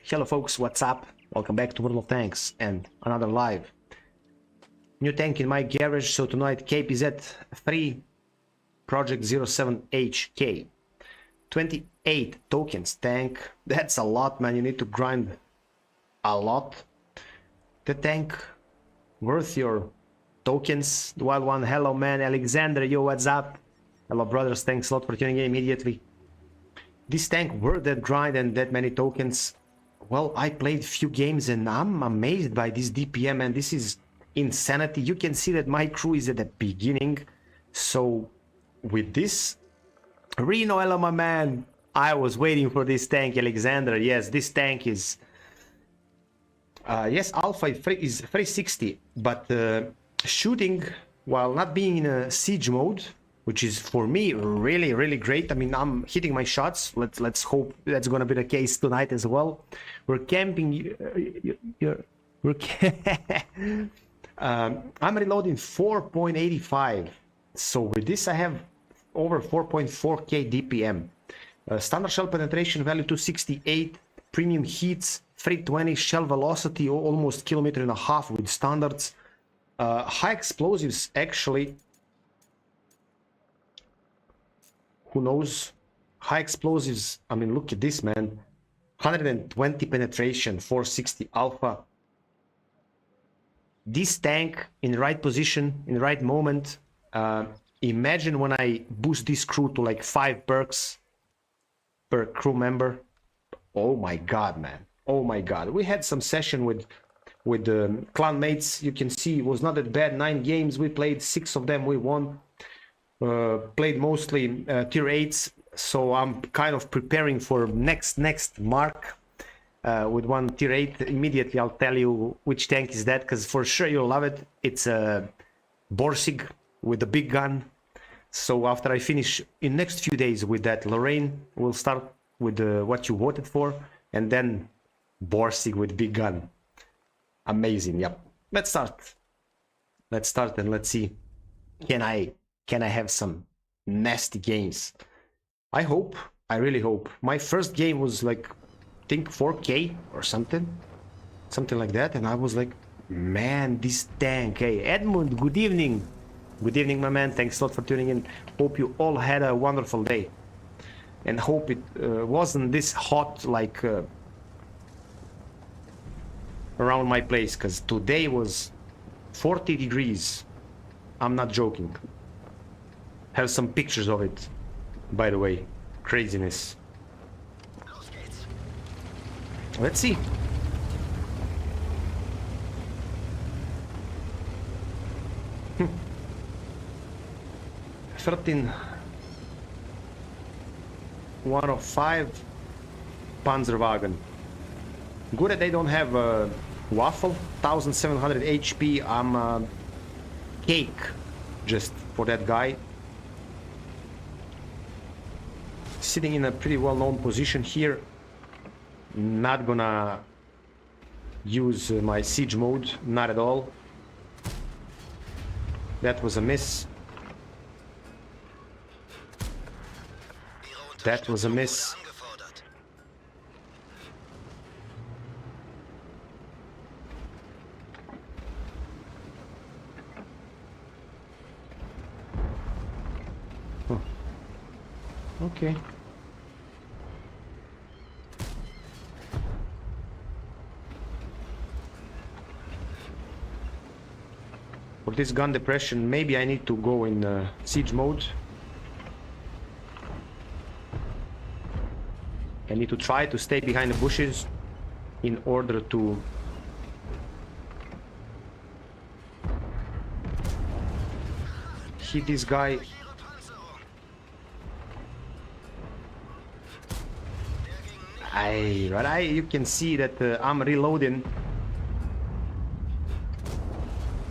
Hello folks, what's up? Welcome back to World of Tanks and another live. New tank in my garage, so tonight KPZ 3 Project 07HK. 28 tokens tank, that's a lot, man. You need to grind a lot. The tank worth your tokens. The wild one, hello man. Alexander, yo, what's up? Hello brothers, thanks a lot for tuning in immediately. This tank worth that grind and that many tokens. Well, I played few games and I'm amazed by this DPM, and this is insanity. You can see that my crew is at the beginning. So with this, Reno, hello my man. I was waiting for this tank, Alexander. Yes, this tank is yes, Alpha is 360, but shooting while not being in a siege mode, which is for me really great. I mean, I'm hitting my shots. Let's hope that's gonna be the case tonight as well. We're camping. I'm reloading 4.85. So with this, I have over 4.4k DPM. Standard shell penetration value 268. Premium heats 320. Shell velocity almost 1.5 km with standards. High explosives actually. Who knows? High explosives, I mean, look at this, man. 120 penetration, 460 alpha. This tank in the right position, in the right moment. Imagine when I boost this crew to like 5 perks per crew member. Oh my god, man. Oh my god. We had some session with clan mates. You can see it was not that bad. 9 games, we played 6 of them, we won. Played mostly tier 8s, so I'm kind of preparing for next mark with one tier 8. Immediately I'll tell you which tank is that, because for sure you'll love it. It's a Borsig with a big gun. So after I finish in next few days with that Lorraine, we'll start with what you voted for, and then Borsig with big gun. Amazing. Yep. Let's start and let's see, can I have some nasty games? I hope, I really hope. My first game was like, I think 4k or something like that, and I was like, man, this tank. Hey, Edmund, good evening. Good evening, my man. Thanks a lot for tuning in. Hope you all had a wonderful day, and hope it wasn't this hot like around my place, because today was 40 degrees. I'm not joking. Have some pictures of it, by the way. Craziness. Let's see. Hmm. 105 Panzerwagen. Good that they don't have a waffle. 1700 HP. I'm cake just for that guy. Sitting in a pretty well-known position here. Not gonna use my siege mode, not at all. That was a miss. That was a miss. Huh. Okay. For this gun depression, maybe I need to go in siege mode. I need to try to stay behind the bushes in order to hit this guy. You can see that I'm reloading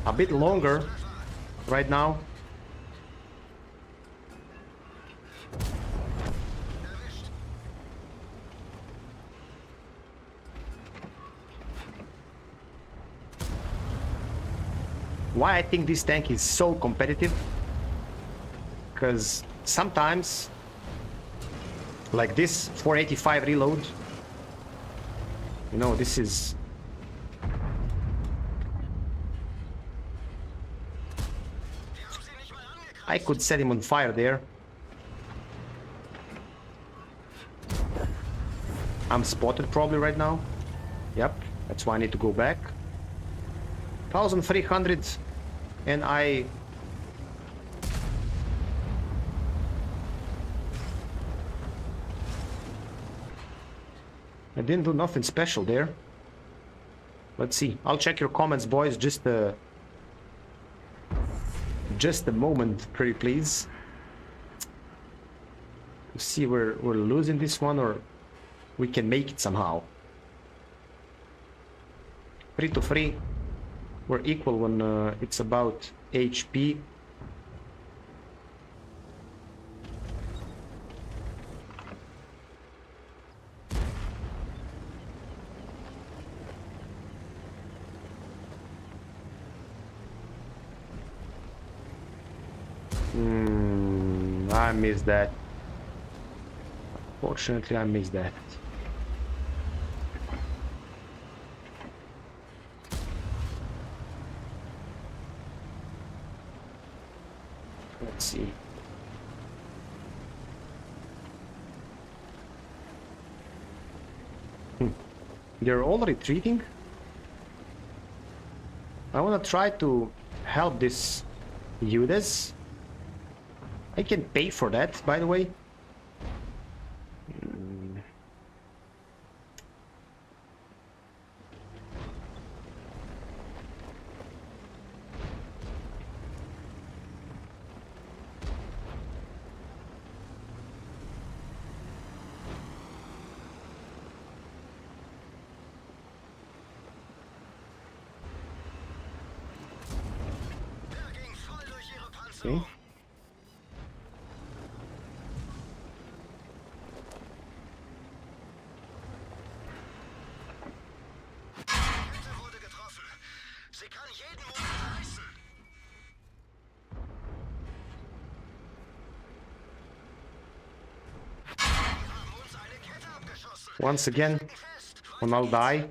a bit longer right now. Why I think this tank is so competitive? Because sometimes, like this 485 reload, You know, this is... I could set him on fire there. I'm spotted probably right now. Yep, that's why I need to go back. 1300 and I didn't do nothing special there. Let's see. I'll check your comments, boys. Just a moment, pretty please. To see we're losing this one or we can make it somehow. 3-3. We're equal when it's about HP. I missed that. Fortunately, I missed that. Let's see. They're all retreating. I want to try to help this Judas. I can pay for that, by the way. Okay. Once again, when I'll die.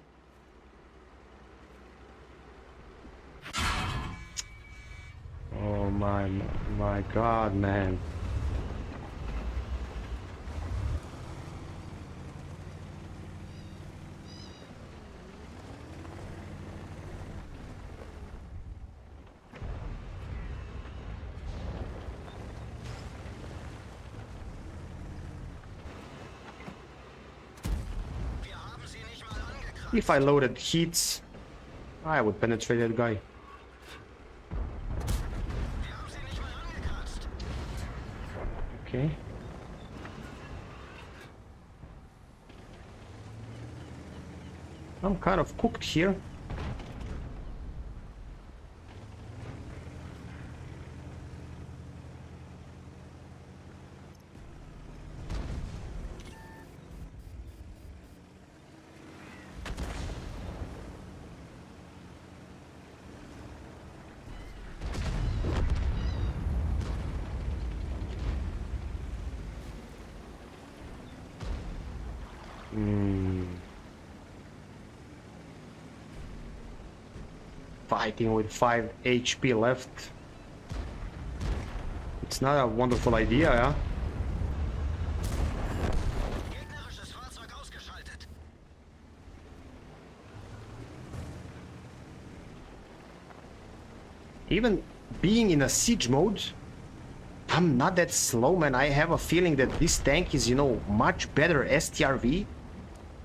Oh my god, man. If I loaded heats, I would penetrate that guy. Okay. I'm kind of cooked here. Fighting with 5 HP left. It's not a wonderful idea, yeah? Even being in a siege mode, I'm not that slow, man. I have a feeling that this tank is, you know, much better STRV,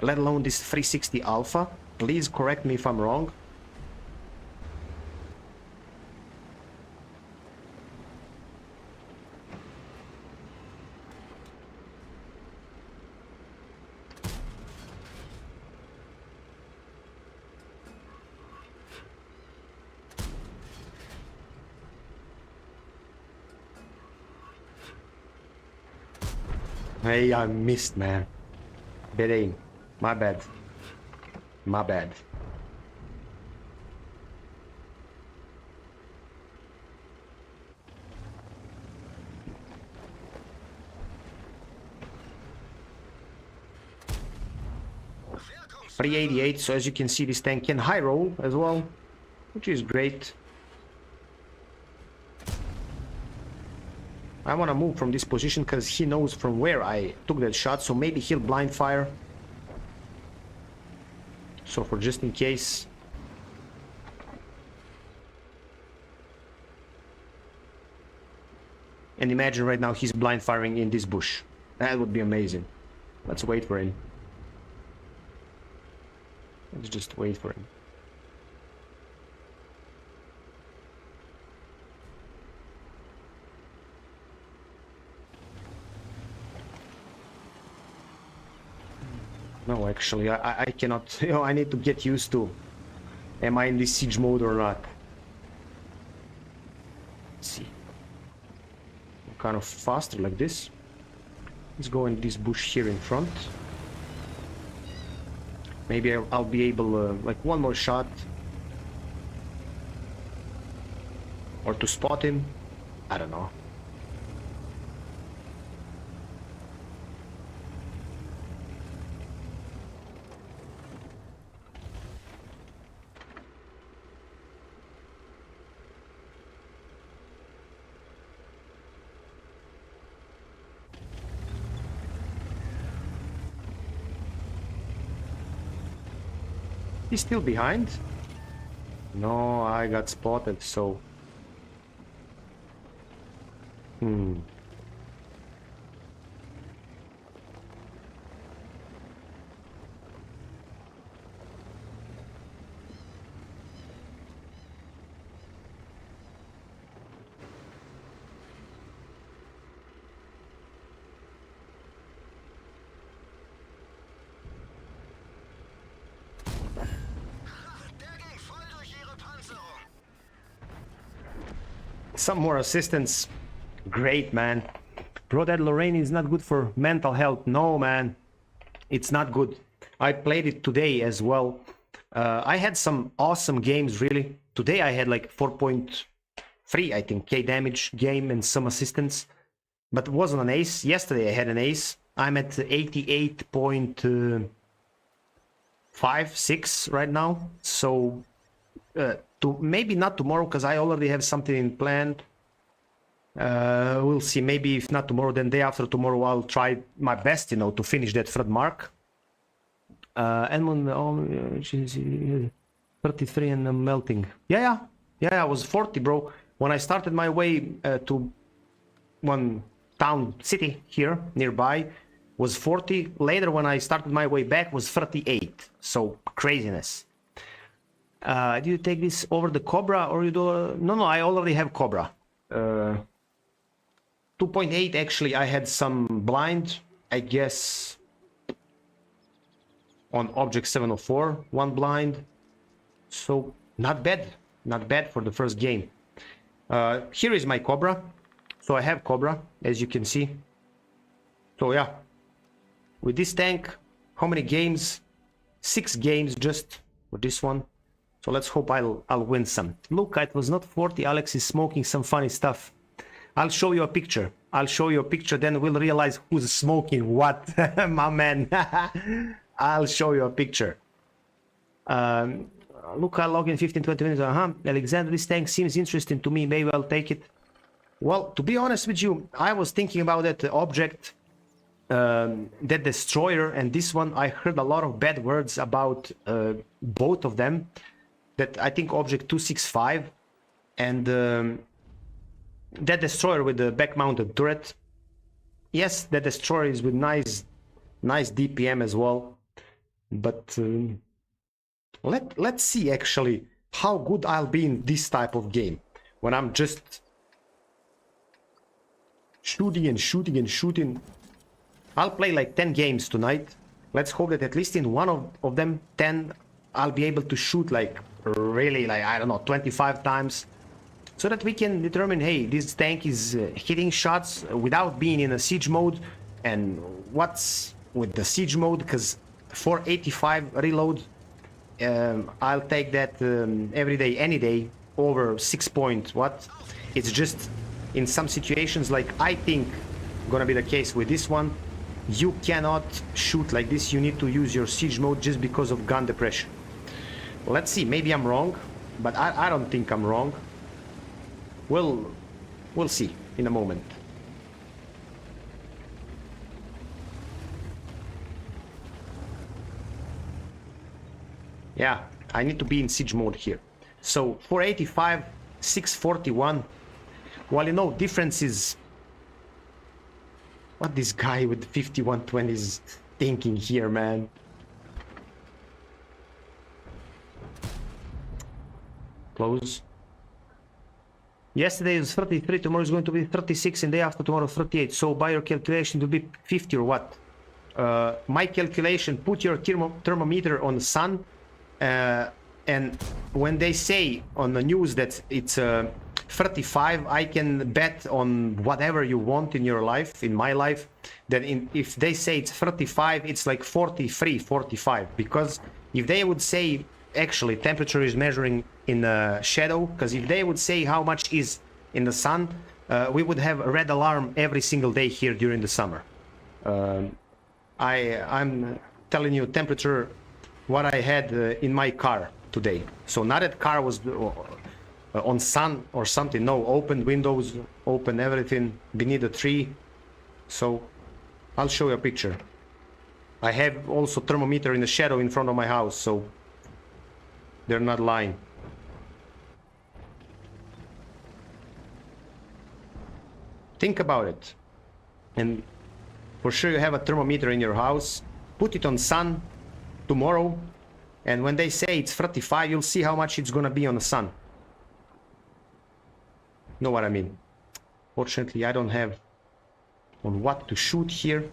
let alone this 360 Alpha. Please correct me if I'm wrong. Hey, I missed, man. Bad aim. My bad. My bad. 388, so as you can see this tank can high roll as well, which is great. I want to move from this position because he knows from where I took that shot, so maybe he'll blind fire. So for just in case. And imagine right now he's blind firing in this bush. That would be amazing. Let's wait for him. Let's just wait for him. No, actually, I cannot. You know, I need to get used to. Am I in this siege mode or not? Let's see. I'm kind of faster like this. Let's go in this bush here in front. Maybe I'll be able, like one more shot. Or to spot him. I don't know. He's still behind? No, I got spotted, so... Some more assistance. Great, man. Bro, that Lorraine is not good for mental health. No, man. It's not good. I played it today as well. I had some awesome games, really. Today I had like 4.3, I think, K damage game and some assistance. But it wasn't an ace. Yesterday I had an ace. I'm at 88.5, 6 right now. So... maybe not tomorrow because I already have something planned. We'll see. Maybe if not tomorrow, then day after tomorrow I'll try my best, you know, to finish that third mark. And when 33 and melting. Yeah, I was 40, bro. When I started my way to one town city here nearby, was 40. Later, when I started my way back, was 38. So craziness. Do you take this over the Cobra or you do? No, I already have Cobra. 2.8 actually. I had some blind, I guess, on Object 704, one blind. So not bad for the first game. Here is my Cobra. So I have Cobra, as you can see. So yeah, with this tank, how many games? 6 games just with this one. So let's hope I'll win some. Look, it was not 40. Alex is smoking some funny stuff. I'll show you a picture. Then we'll realize who's smoking what, my man. I'll show you a picture. Look, I'll log in 15-20 minutes. Alexander, this tank seems interesting to me. Maybe I'll take it. Well, to be honest with you, I was thinking about that object, that destroyer, and this one. I heard a lot of bad words about both of them. That I think Object 265 and that destroyer with the back-mounted turret. Yes, that destroyer is with nice DPM as well. But let's see actually how good I'll be in this type of game when I'm just shooting. I'll play like 10 games tonight. Let's hope that at least in one of them, 10, I'll be able to shoot like really, like, I don't know, 25 times, so that we can determine, hey, this tank is hitting shots without being in a siege mode, and what's with the siege mode, because 485 reload, I'll take that every day, any day, over 6 point what. It's just in some situations, like I think gonna be the case with this one, you cannot shoot like this. You need to use your siege mode just because of gun depression. Let's see, maybe I'm wrong, but I don't think I'm wrong. We'll see in a moment. Yeah, I need to be in siege mode here. So 485, 641. Well, you know, difference is what this guy with 5120 is thinking here, man. Close. Yesterday was 33, tomorrow is going to be 36, and day after tomorrow 38. So by your calculation it will be 50 or what? My calculation, put your thermometer on the sun, and when they say on the news that it's 35, I can bet on whatever you want in your life, in my life, that if they say it's 35, it's like 43, 45. Because if they would say actually temperature is measuring in the shadow, because if they would say how much is in the sun, we would have a red alarm every single day here during the summer. I'm telling you temperature what I had in my car today. So not that car was on sun or something. No, open windows, open everything beneath a tree. So I'll show you a picture. I have also thermometer in the shadow in front of my house, so they're not lying. Think about it. And for sure you have a thermometer in your house. Put it on sun tomorrow, and when they say it's 35, you'll see how much it's gonna be on the sun. Know what I mean? Fortunately, I don't have on what to shoot here.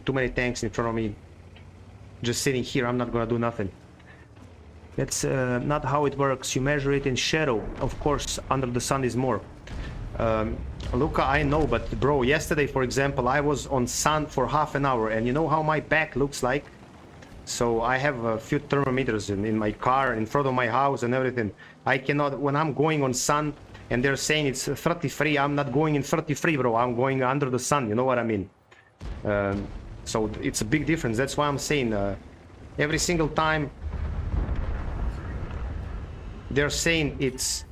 Too many tanks in front of me. Just sitting here, I'm not gonna do nothing. That's not how it works. You measure it in shadow. Of course, under the sun is more. Luca, I know, but bro, yesterday, for example, I was on sun for half an hour, and you know how my back looks like? So I have a few thermometers in my car, in front of my house and everything. I cannot, when I'm going on sun, and they're saying it's 33, I'm not going in 33, bro. I'm going under the sun, you know what I mean? So it's a big difference. That's why I'm saying every single time they're saying it's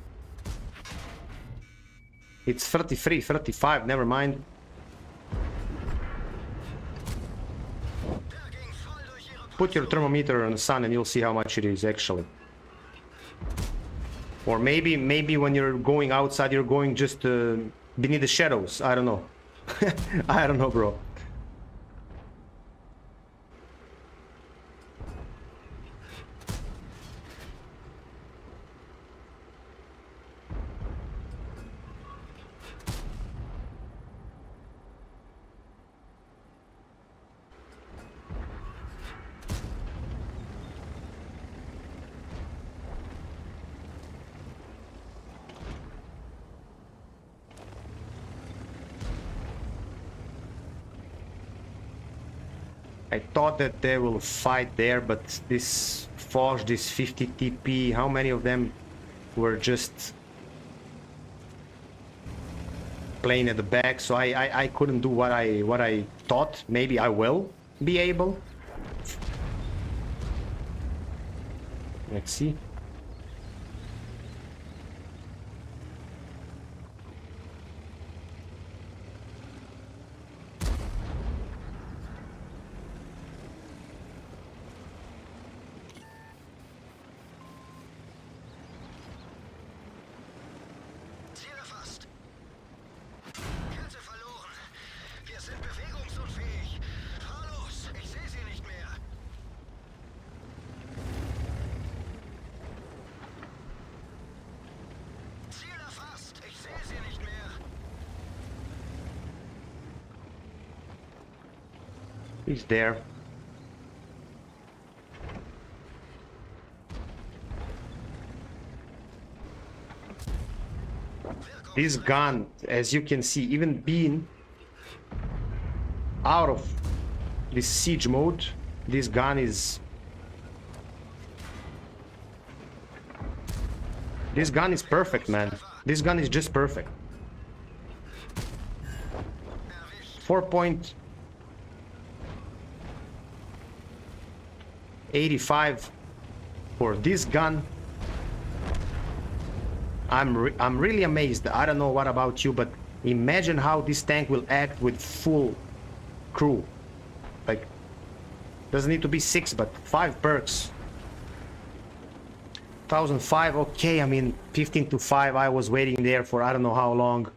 33, 35, never mind. Put your thermometer on the sun and you'll see how much it is actually. Or maybe when you're going outside, you're going just beneath the shadows. I don't know. I don't know, bro. I thought that they will fight there, but this Foch, this 50 TP, how many of them were just playing at the back? So I couldn't do what I thought. Maybe I will be able. Let's see. He's there. This gun, as you can see, even being out of this siege mode, this gun is... This gun is perfect, man. This gun is just perfect. 4.85 for this gun. I'm really amazed. I don't know what about you, but imagine how this tank will act with full crew. Like, doesn't need to be 6, but 5 perks. 1005, okay, I mean 15 to 5. I was waiting there for I don't know how long.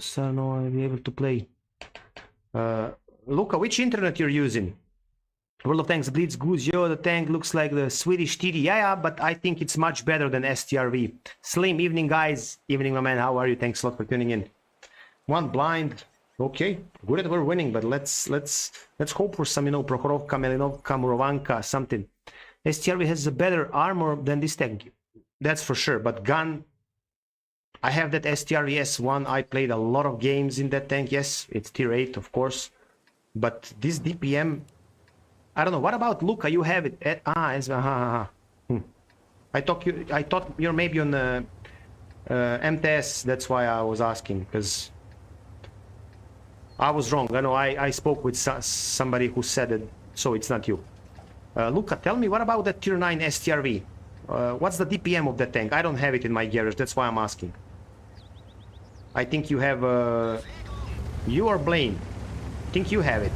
So no, I'll be able to play. Luca, which internet you're using? World of Tanks Blitz Goose, yo, the tank looks like the Swedish TD. Yeah, but I think it's much better than STRV. Slim, evening guys. Evening, my man, how are you? Thanks a lot for tuning in. One blind. Okay, good that we're winning, but let's hope for some, you know, Prokhorovka, Melinovka, Murovanka, something. STRV has a better armor than this tank. That's for sure, but gun... I have that STRV S1. I played a lot of games in that tank. Yes, it's tier 8, of course. But this DPM... I don't know. What about Luca? You have it. I thought you're maybe on the MTS. That's why I was asking, because I was wrong. I know I spoke with somebody who said it, so it's not you. Luca, tell me, what about that tier 9 STRV? What's the DPM of that tank? I don't have it in my garage. That's why I'm asking. I think you have... you or Blaine? I think you have it.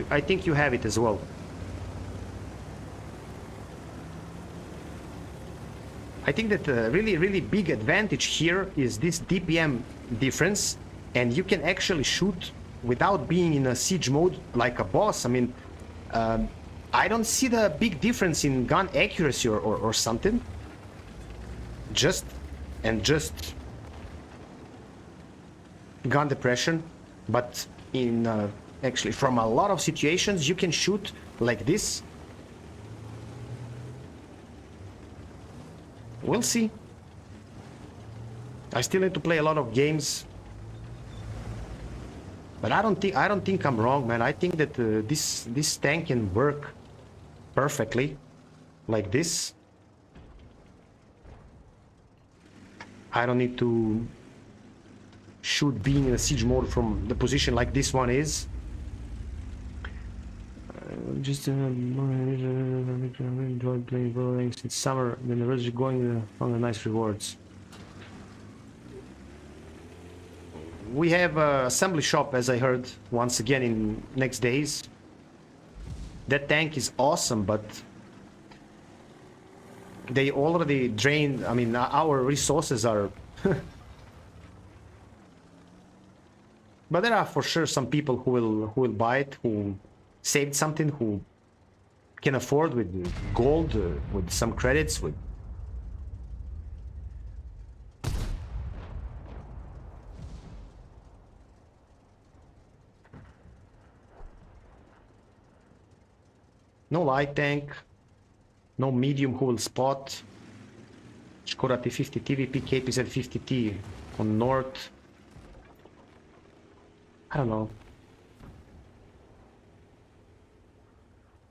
I think you have it as well. I think that the really big advantage here is this DPM difference, and you can actually shoot without being in a siege mode like a boss. I mean, I don't see the big difference in gun accuracy or something. Just gun depression, but in actually from a lot of situations you can shoot like this. We'll see. I still need to play a lot of games, but I don't think I'm wrong, man. I think that this tank can work perfectly like this. I don't need to shoot being in a siege mode from the position like this one is. Just enjoy playing Valorant since summer. Then the rest going on the nice rewards. We have a assembly shop, as I heard, once again in next days. That tank is awesome, but they already drained. I mean, our resources are. But there are for sure some people who will buy it, who saved something, who can afford with gold, with some credits, with... No light tank, no medium who will spot. Skoda T50 TVP, KPZ 50T on North. I don't know.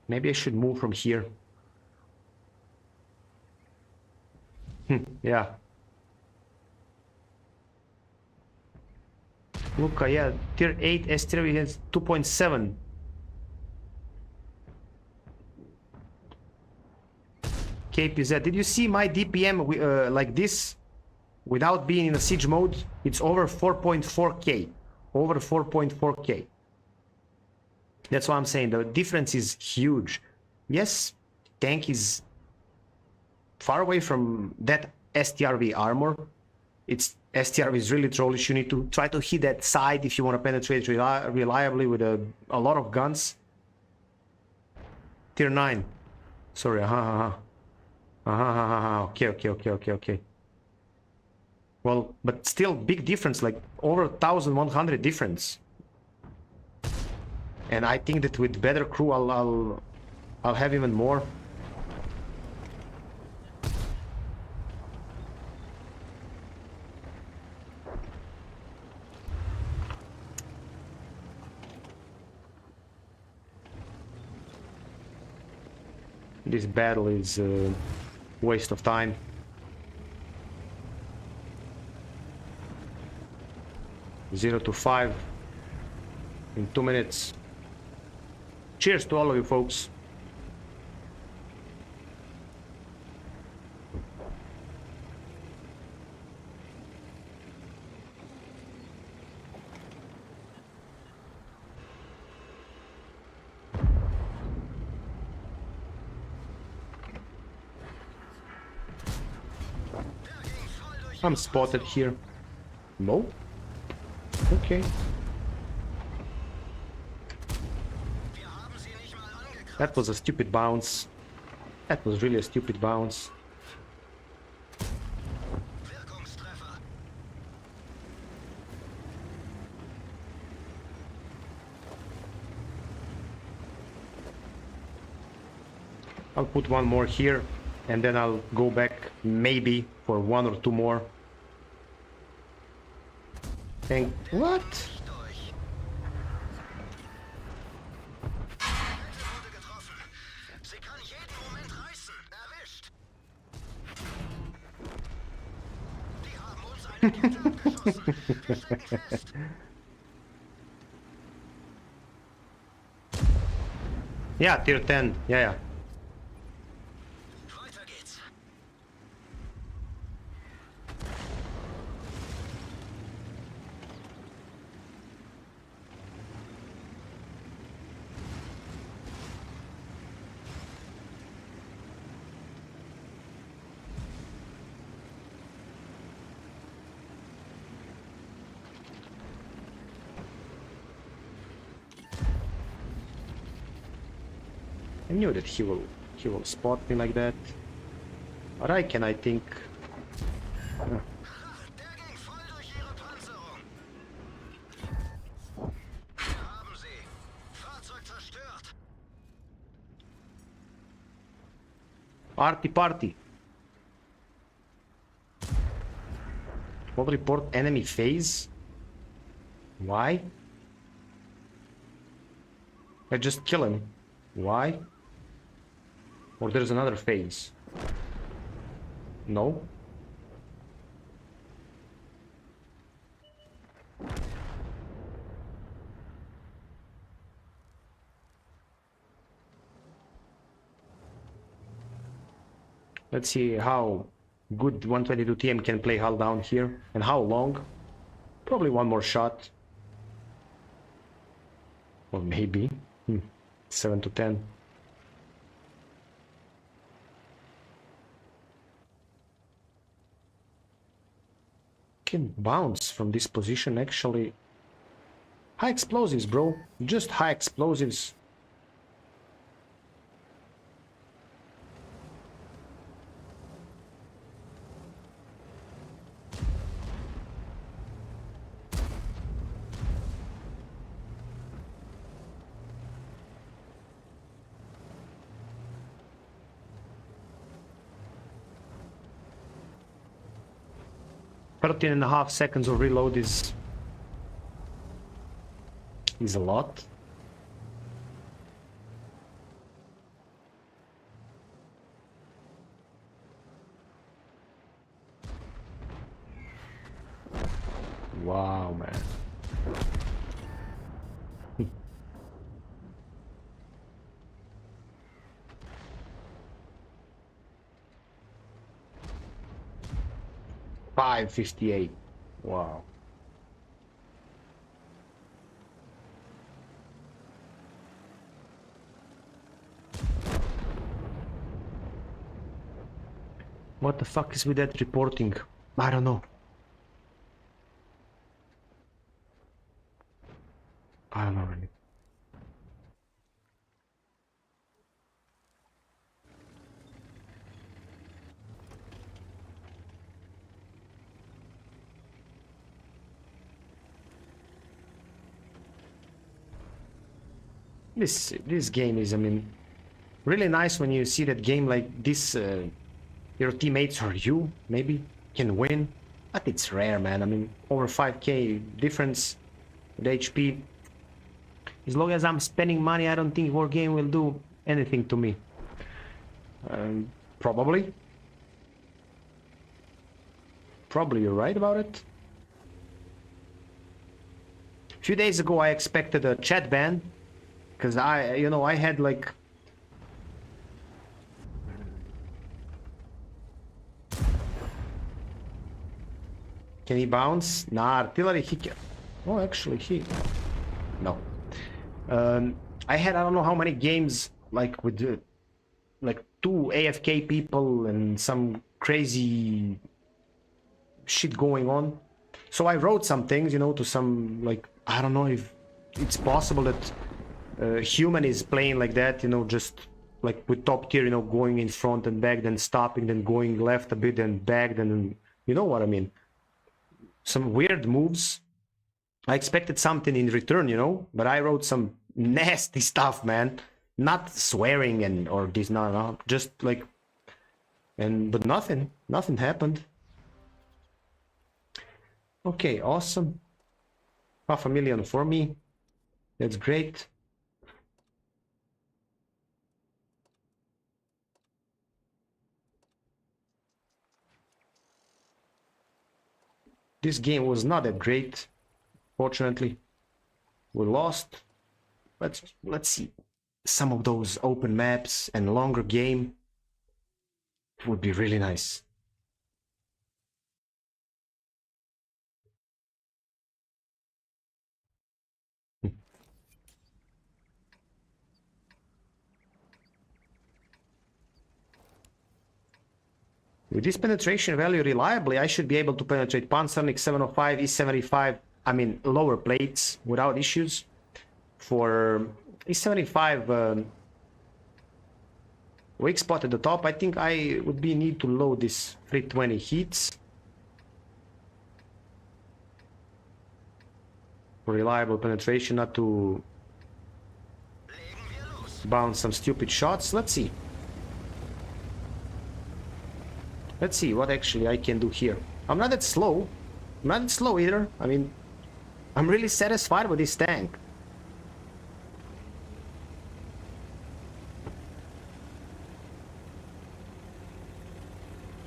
Maybe I should move from here. Yeah. Look, yeah, tier 8 S3 has 2.7. KPZ, did you see my DPM like this? Without being in a siege mode, it's over 4.4k. Over 4.4k. That's what I'm saying. The difference is huge. Yes, tank is far away from that STRV armor. It's STRV is really trollish. You need to try to hit that side if you want to penetrate reliably with a lot of guns. Tier 9. Sorry. Okay. Well, but still big difference, like over 1,100 difference. And I think that with better crew, I'll have even more. This battle is a waste of time. Zero to 5 in 2 minutes. Cheers to all of you folks. I'm spotted here. No? Okay. That was a stupid bounce. That was really a stupid bounce. I'll put one more here, and then I'll go back maybe for 1 or 2 more. And what? Yeah, tier 10. Yeah. I knew that he will spot me like that. But I think. Party. Will report enemy phase. Why? I just kill him. Why? Or there's another phase. No? Let's see how good 122 TM can play hull down here, and how long. Probably one more shot. Or maybe. 7 to 10. Can bounce from this position actually. High explosives, bro. Just high explosives. Thirteen and a half seconds of reload is a lot. Wow, man. $5.58. Wow. What the fuck is with that reporting? I don't know. I don't know really. This game is, I mean, really nice when you see that game like this. Your teammates or you maybe can win, but it's rare, man. I mean, over 5k difference with HP. As long as I'm spending money, I don't think Wargame will do anything to me. Probably. Probably you're right about it. A few days ago I expected a chat ban, because I had like... Can he bounce? Nah, artillery he can... Oh, actually he... No. I don't know how many games like with like 2 AFK people and some crazy shit going on. So I wrote some things, to some, like, I don't know if it's possible that human is playing like that, just like with top tier, going in front and back, then stopping, then going left a bit and back, then you know what I mean. Some weird moves. I expected something in return, but I wrote some nasty stuff, man. Not swearing or this, no, just like, but nothing happened. Okay, awesome. 500,000 for me. That's great. This game was not that great, fortunately. We lost, but let's see. Some of those open maps and longer game would be really nice. With this penetration value reliably, I should be able to penetrate Panzernik 705, E75, I mean lower plates without issues. For E75 weak spot at the top, I think I would need to load this 320 heats. For reliable penetration, not to bounce some stupid shots. Let's see. Let's see what actually I can do here. I'm not that slow. I'm not that slow either. I mean, I'm really satisfied with this tank.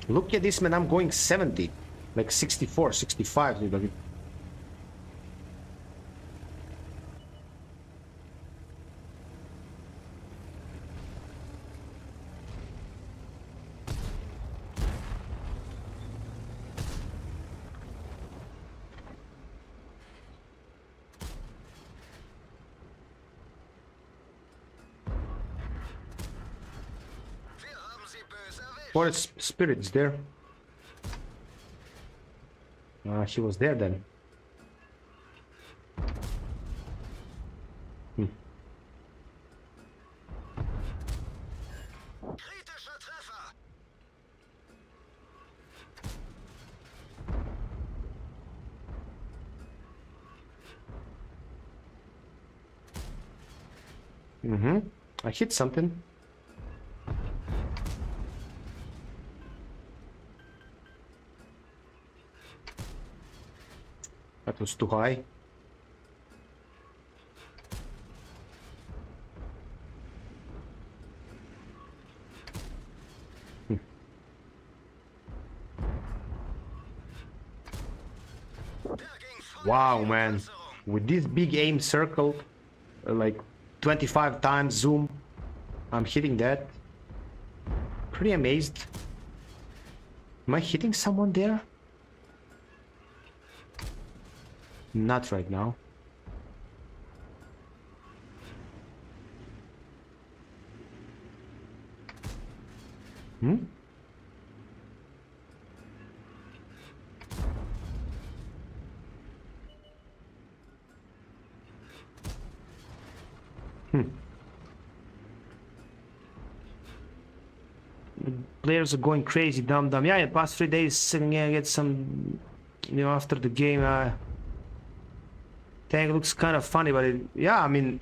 Look at this, man. I'm going 70. Like 64, 65. Forest Spirit's there. He was there then. I hit something. That was too high. Wow, man. With this big aim circle, like 25 times zoom, I'm hitting that. Pretty amazed. Am I hitting someone there? Not right now. Players are going crazy, dumb. Yeah, in the past 3 days, I get some, after the game, tank looks kind of funny, but yeah, I mean,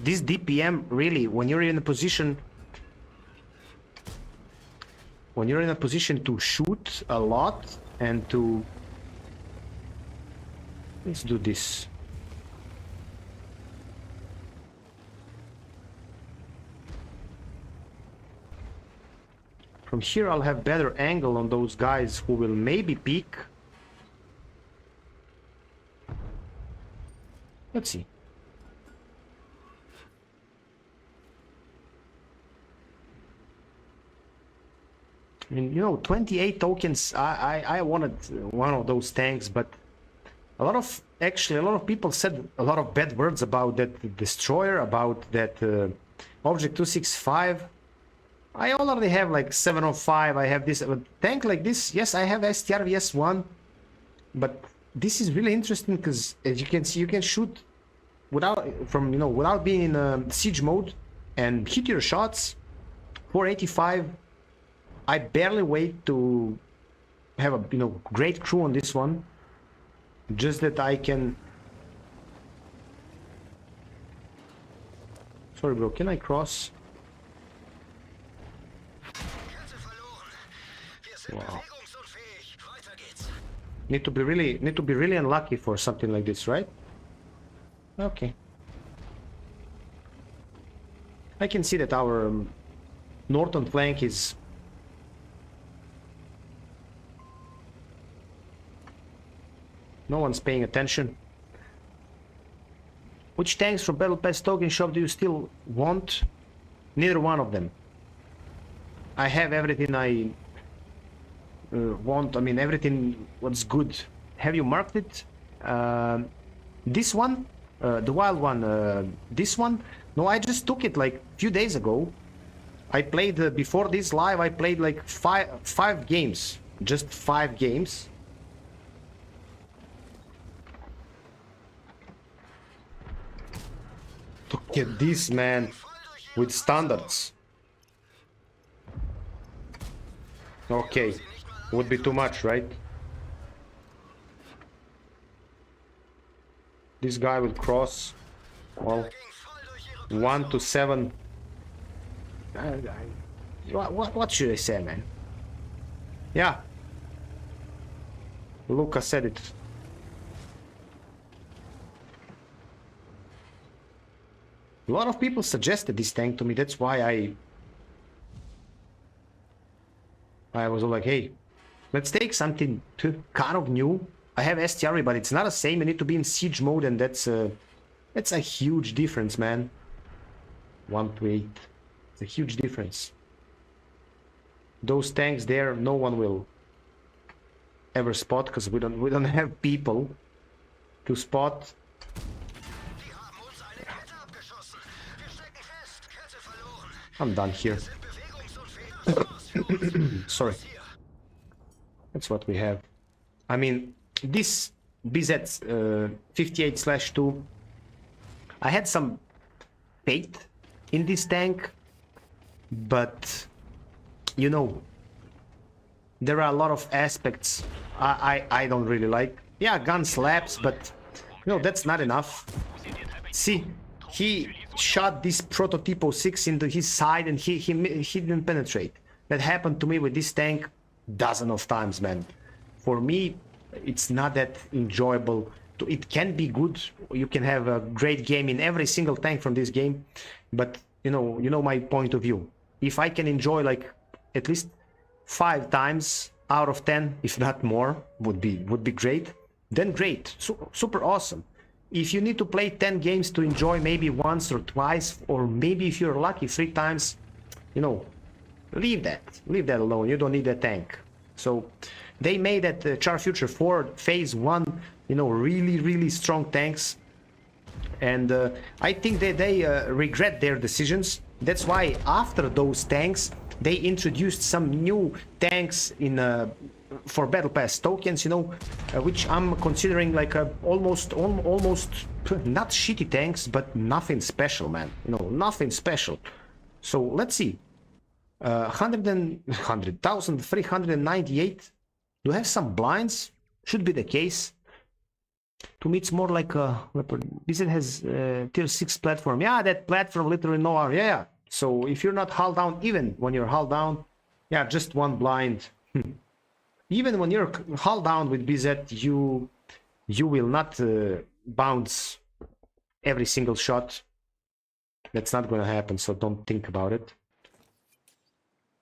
this DPM really, when you're in a position to shoot a lot and to... Let's do this. From here I'll have better angle on those guys who will maybe peek. Let's see. I mean, you know, 28 tokens, I wanted one of those tanks, but a lot of people said a lot of bad words about that destroyer, about that Object 265. I already have like 705, I have this, a tank like this, yes, I have STR VS1, but this is really interesting because as you can see, you can shoot without being in siege mode and hit your shots. 485. I barely wait to have a great crew on this one, just that I can... Sorry bro, can I cross? Wow. Need to be really unlucky for something like this, right? Okay. I can see that our northern flank is... No one's paying attention. Which tanks from Battle Pass Token Shop do you still want? Neither one of them. I have everything I want. I mean, everything what's good. Have you marked it? This one? The wild one? This one? No, I just took it like a few days ago. I played, before this live, I played like five games. Just 5 games. Look at this, man, with standards. Okay, would be too much, right? This guy will cross. Well, 1 to 7. What should I say, man? Yeah. Luca said it. A lot of people suggested this tank to me. That's why I was all like, hey, let's take something kind of new. I have STR, but it's not the same. I need to be in siege mode, and that's a huge difference, man. 1 to 8. It's a huge difference. Those tanks there, no one will ever spot because we don't have people to spot. I'm done here. Sorry. That's what we have. I mean, this BZ 58/2. I had some faith in this tank, but you know, there are a lot of aspects I don't really like. Yeah, gun slaps, but you know, that's not enough. See, he shot this Prototypo 6 into his side and he didn't penetrate. That happened to me with this tank dozens of times, man. For me, it's not that enjoyable. It can be good. You can have a great game in every single tank from this game, but you know my point of view. If I can enjoy like at least 5 times out of 10, if not more, would be great. Then great, super awesome. If you need to play 10 games to enjoy maybe once or twice, or maybe if you're lucky 3 times, you know, leave that alone. You don't need a tank. So they made that Char Future 4 Phase 1, you know, really strong tanks, and I think that they regret their decisions. That's why after those tanks they introduced some new tanks in for Battle Pass tokens, you know, which I'm considering like almost not shitty tanks, but nothing special, man. You know, nothing special. So let's see. 100,398. Do I have some blinds? Should be the case. To me, it's more like a Leopard. This it has tier 6 platform. Yeah, that platform literally no armor. Yeah. So if you're not hull down, even when you're hull down, yeah, just one blind. Even when you're hull down with BZ, you will not bounce every single shot. That's not gonna happen, so don't think about it.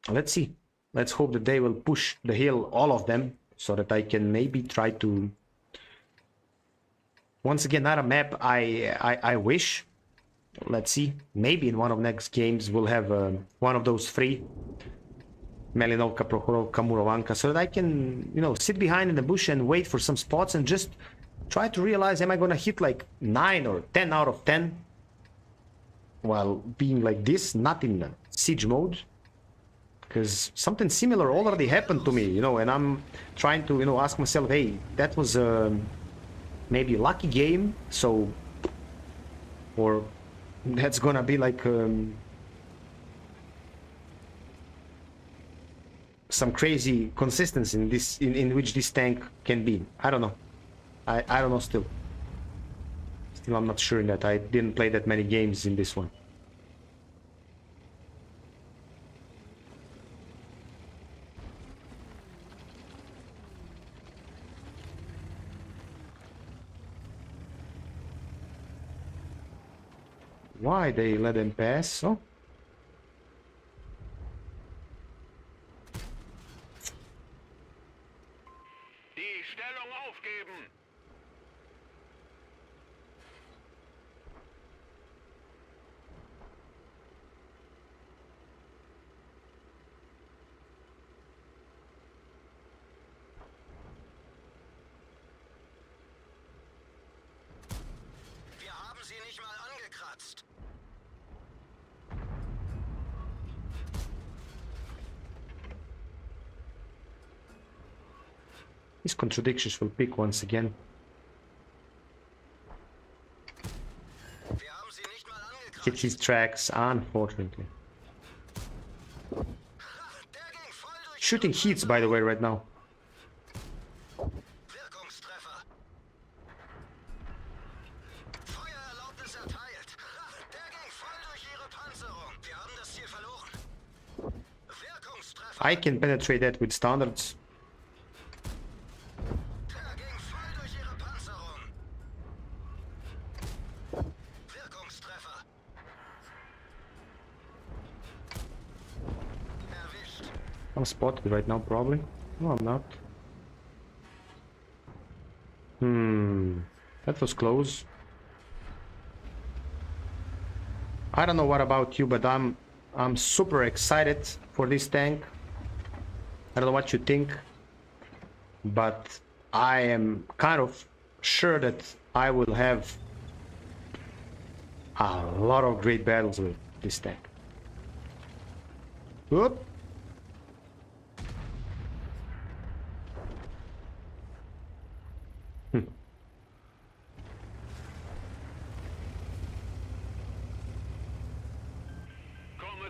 Let's see. Let's hope that they will push the hill, all of them, so that I can maybe try to... Once again, not a map I wish. Let's see. Maybe in one of next games we'll have one of those three. Malinovka, Prokhorovka, Murovanka, so that I can, you know, sit behind in the bush and wait for some spots and just try to realize, am I gonna hit like 9 or 10 out of 10 while being like this, not in siege mode? Because something similar already happened to me, you know, and I'm trying to, you know, ask myself, hey, that was maybe a lucky game, so... Or that's gonna be like... some crazy consistency in this in which this tank can be. I don't know. I don't know still. Still I'm not sure in that. I didn't play that many games in this one. Why they let them pass? Oh. These contradictions will pick once again. Hit his tracks, unfortunately. Shooting hits, by the way, right now. I can penetrate that with standards. I'm spotted right now, probably. No, I'm not. That was close. I don't know what about you, but I'm super excited for this tank. I don't know what you think, but I am kind of sure that I will have a lot of great battles with this tank. Whoop.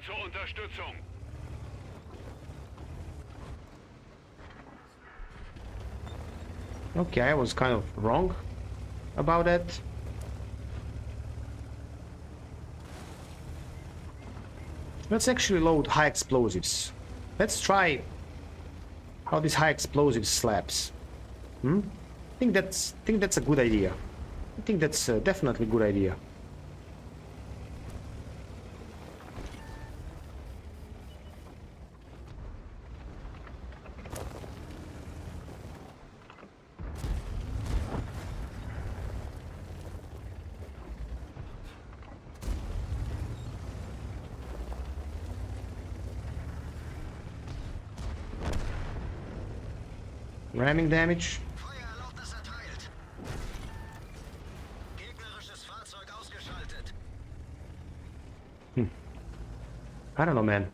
Zur Unterstützung. Okay, I was kind of wrong about that. Let's actually load high explosives. Let's try how this high explosives slaps. I think that's a good idea. I think that's definitely a good idea. Ramming damage. I don't know, man.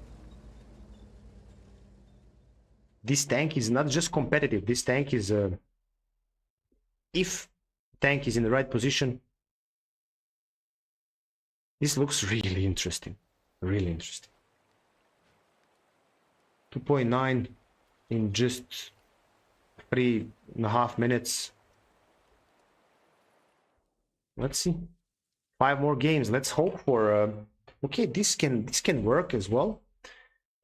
This tank is not just competitive. This tank is... if tank is in the right position, this looks really interesting. Really interesting. 2.9 in just 3.5 minutes. Let's see. 5 more games. Let's hope for. Okay, this can work as well.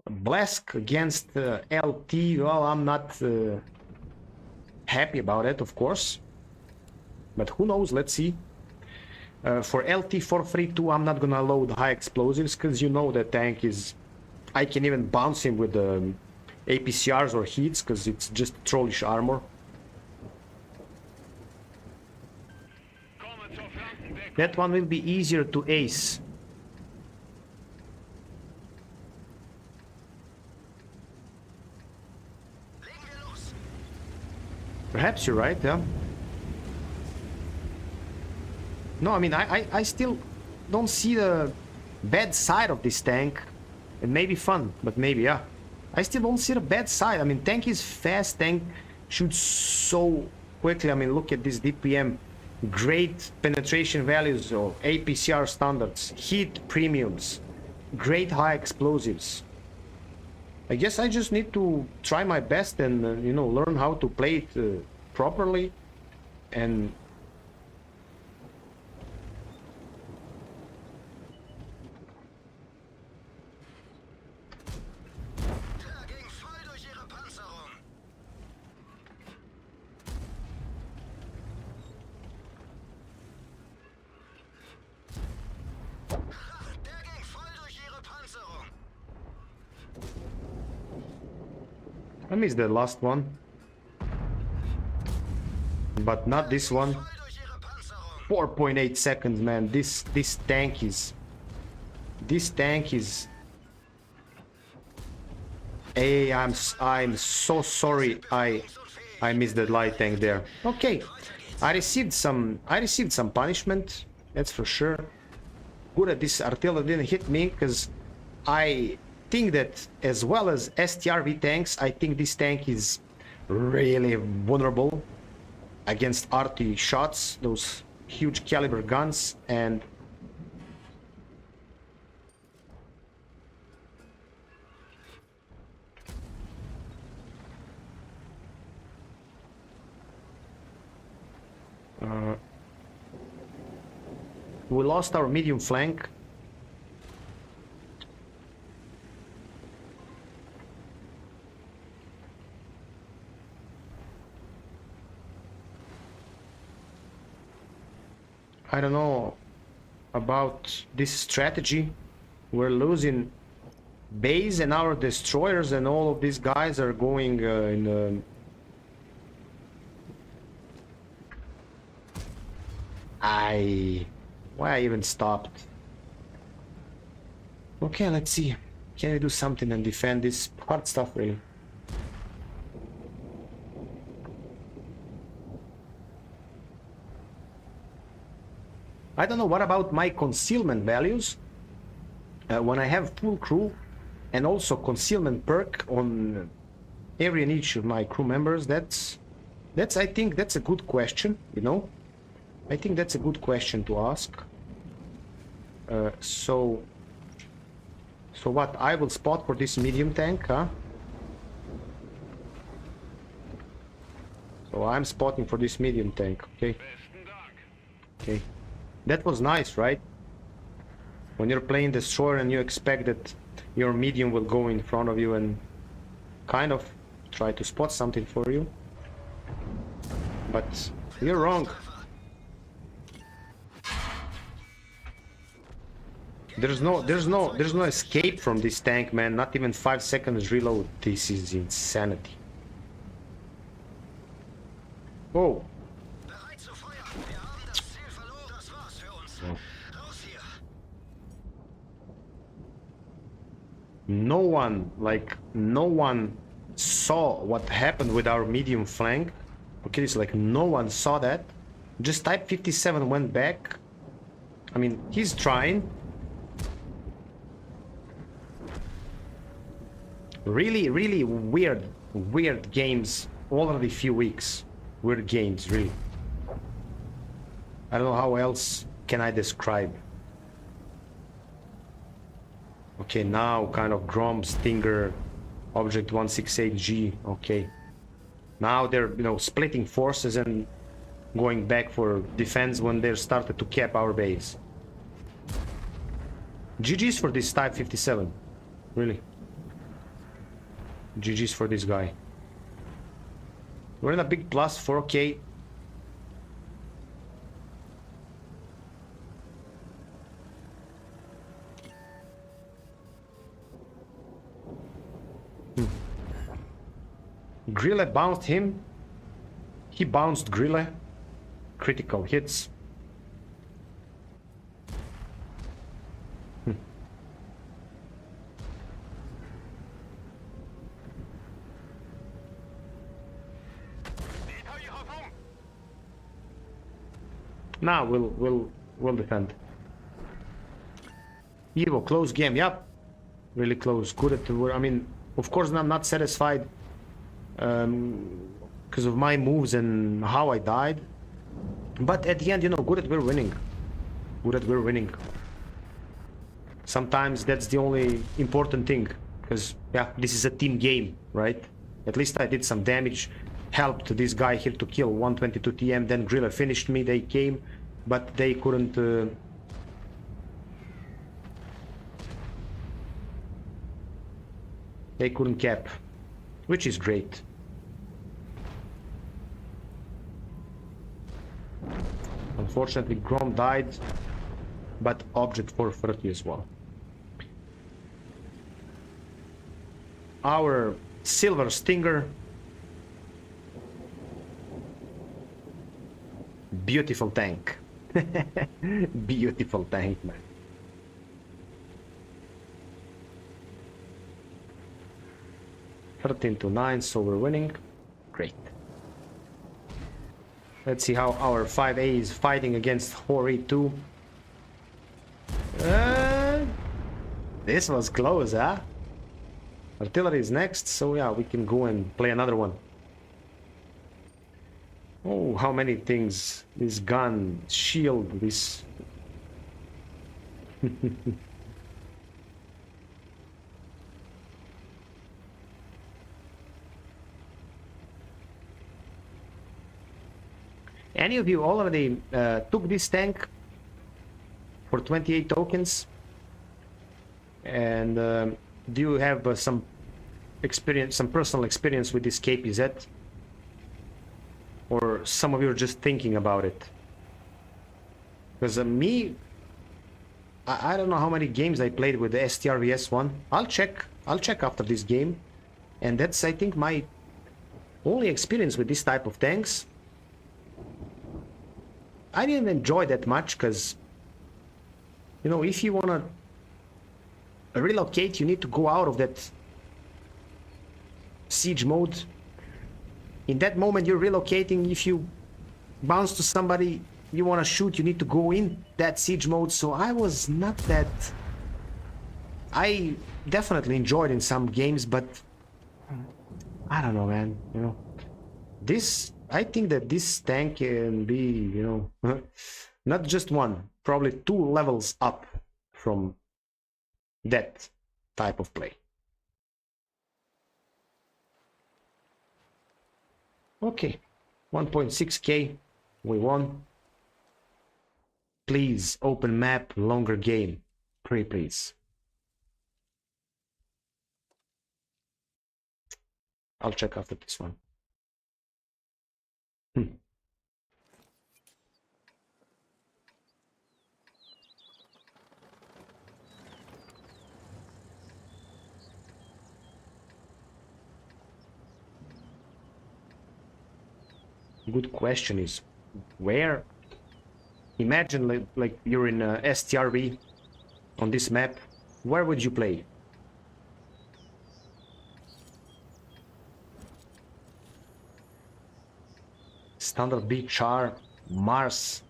Blask against LT. Well, I'm not happy about it, of course. But who knows? Let's see. For LT 432, I'm not gonna load high explosives because you know the tank is. I can even bounce him with APCRs or heats because it's just trollish armor. Komme zur Flankendeckung. That one will be easier to ace. Perhaps you're right, yeah. No, I mean, I still don't see the bad side of this tank. It may be fun, but maybe, yeah. I still don't see the bad side. I mean, tank is fast, tank shoots so quickly. I mean, look at this DPM. Great penetration values or APCR standards, heat premiums, great high explosives. I guess I just need to try my best and, you know, learn how to play it properly and I missed the last one, but not this one. 4.8 seconds, man. This tank is. Hey, I'm so sorry. I missed the light tank there. Okay, I received some punishment. That's for sure. Good that this artillery didn't hit me because I think that as well as STRV tanks, I think this tank is really vulnerable against RT shots, those huge caliber guns, and we lost our medium flank. I don't know about this strategy. We're losing base and our destroyers, and all of these guys are going in why I even stopped. Okay, let's see. Can we do something and defend this hard stuff, really? I don't know, what about my concealment values? When I have full crew and also concealment perk on every and each of my crew members, that's I think that's a good question, you know? I think that's a good question to ask. So what, I will spot for this medium tank, huh? So I'm spotting for this medium tank, okay? Besten Dank. Okay. That was nice, right? When you're playing destroyer and you expect that your medium will go in front of you and kind of try to spot something for you. But you're wrong. There's no escape from this tank, man. Not even 5 seconds reload. This is insanity. Oh. No one saw what happened with our medium flank. Okay, it's like no one saw that. Just Type 57 went back. I mean, he's trying. Really weird games. Already few weeks. Weird games, really. I don't know how else can I describe. Okay, now kind of Grom, Stinger, Object 168G. Okay. Now they're, you know, splitting forces and going back for defense when they started to cap our base. GG's for this Type 57. Really. GG's for this guy. We're in a big plus, 4K. Grille bounced him. He bounced Grille. Critical hits. Now we'll defend. Evo, close game. Yep, really close. Good at. I mean, of course, I'm not satisfied because of my moves and how I died. But at the end, you know, good at we're winning. Good at we're winning. Sometimes that's the only important thing, because yeah, this is a team game, right? At least I did some damage. Helped this guy here to kill 122 TM, then Griller finished me, they came, but they couldn't cap, which is great. Unfortunately, Grom died, but Object 430 as well. Our Silver Stinger. Beautiful tank. Beautiful tank, man. (13-9), so we're winning. Great. Let's see how our 5A is fighting against Hori 2. This was close, huh? Artillery is next, so yeah, we can go and play another one. Oh, how many things. This gun, shield, this... Any of you already took this tank for 28 tokens? And do you have some experience, some personal experience with this KPZ? Or some of you are just thinking about it? Because me, I don't know how many games I played with the STRVS1. I'll check after this game. And that's, I think, my only experience with this type of tanks. I didn't enjoy that much because, you know, if you want to relocate, you need to go out of that siege mode. In that moment you're relocating. If you bounce to somebody you want to shoot, you need to go in that siege mode. So I was not that... I definitely enjoyed in some games, but I don't know, man, you know. This, I think that this tank can be, you know, not just one, probably 2 levels up from that type of play. Okay, 1.6k, we won. Please, open map, longer game. Please. I'll check after this one. Good question is, where? Imagine like you're in STRV on this map. Where would you play? Standard B, Char, Mars,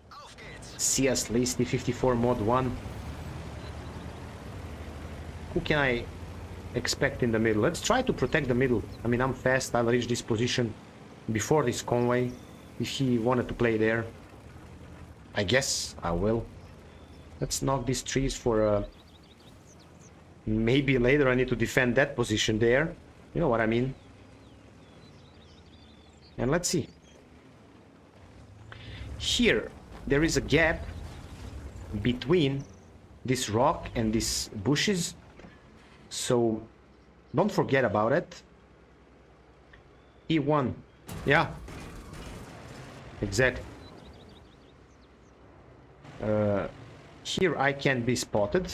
CS Listy 54 mod 1. Who can I expect in the middle? Let's try to protect the middle. I mean, I'm fast, I'll reach this position before this Conway, if he wanted to play there. I guess I will. Let's knock these trees for maybe later I need to defend that position there. You know what I mean? And let's see. Here, there is a gap between this rock and these bushes, so don't forget about it. E1. Yeah. Exactly. Here I can be spotted.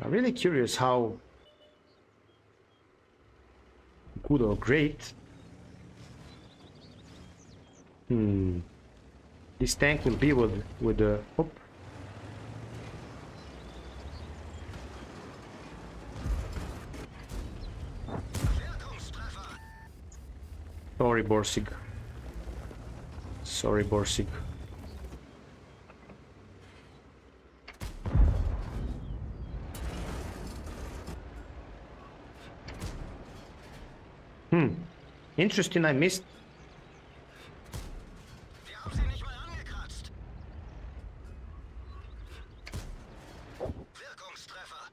I'm really curious how good or great this tank will be with the... Oh. Sorry, Borsig. Sorry, Borsig. Interesting, I missed. Wir haben sie nicht mal angekratzt. Wirkungstreffer.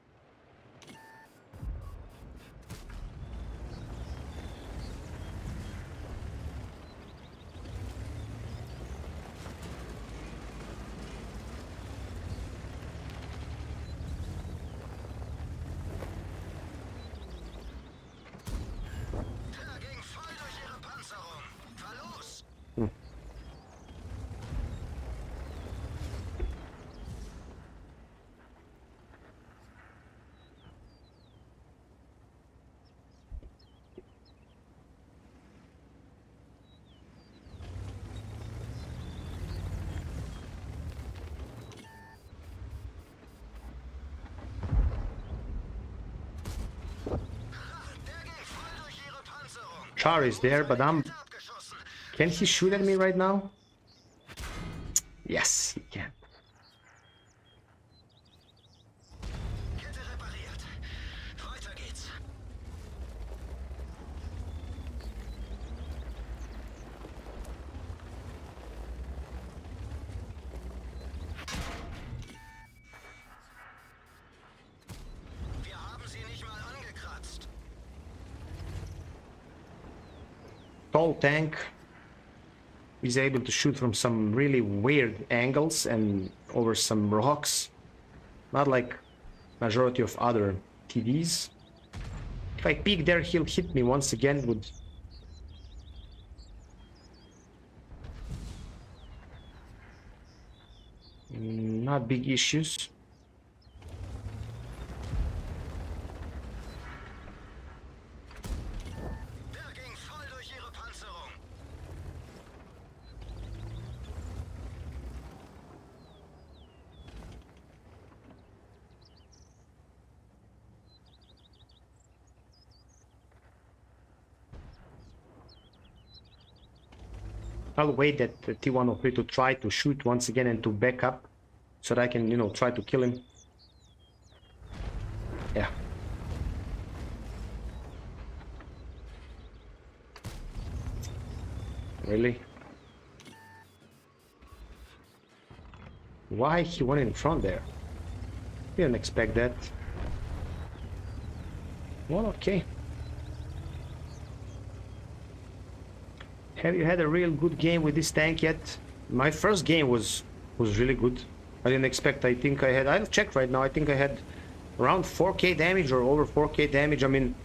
Der ging voll durch ihre Panzerung. Fahr los! Der ging voll durch ihre Panzerung. Char is there, but I'm... Abgeschossen. Can he shoot at me right now? Yes, he can. Kette repariert. Weiter geht's. Wir haben sie nicht mal angekratzt. Tall tank is able to shoot from some really weird angles and over some rocks. Not like majority of other TDs. If I peek there, he'll hit me once again with... Not big issues. Der ging voll durch ihre Panzerung. I'll wait that T103 to try to shoot once again and to back up so that I can, you know, try to kill him. Yeah. Really? Why he went in front there? Didn't expect that. Well, okay. Have you had a real good game with this tank yet? My first game was really good. I didn't expect. I think I had... I'll check right now. I think I had around 4k damage or over 4k damage. I mean,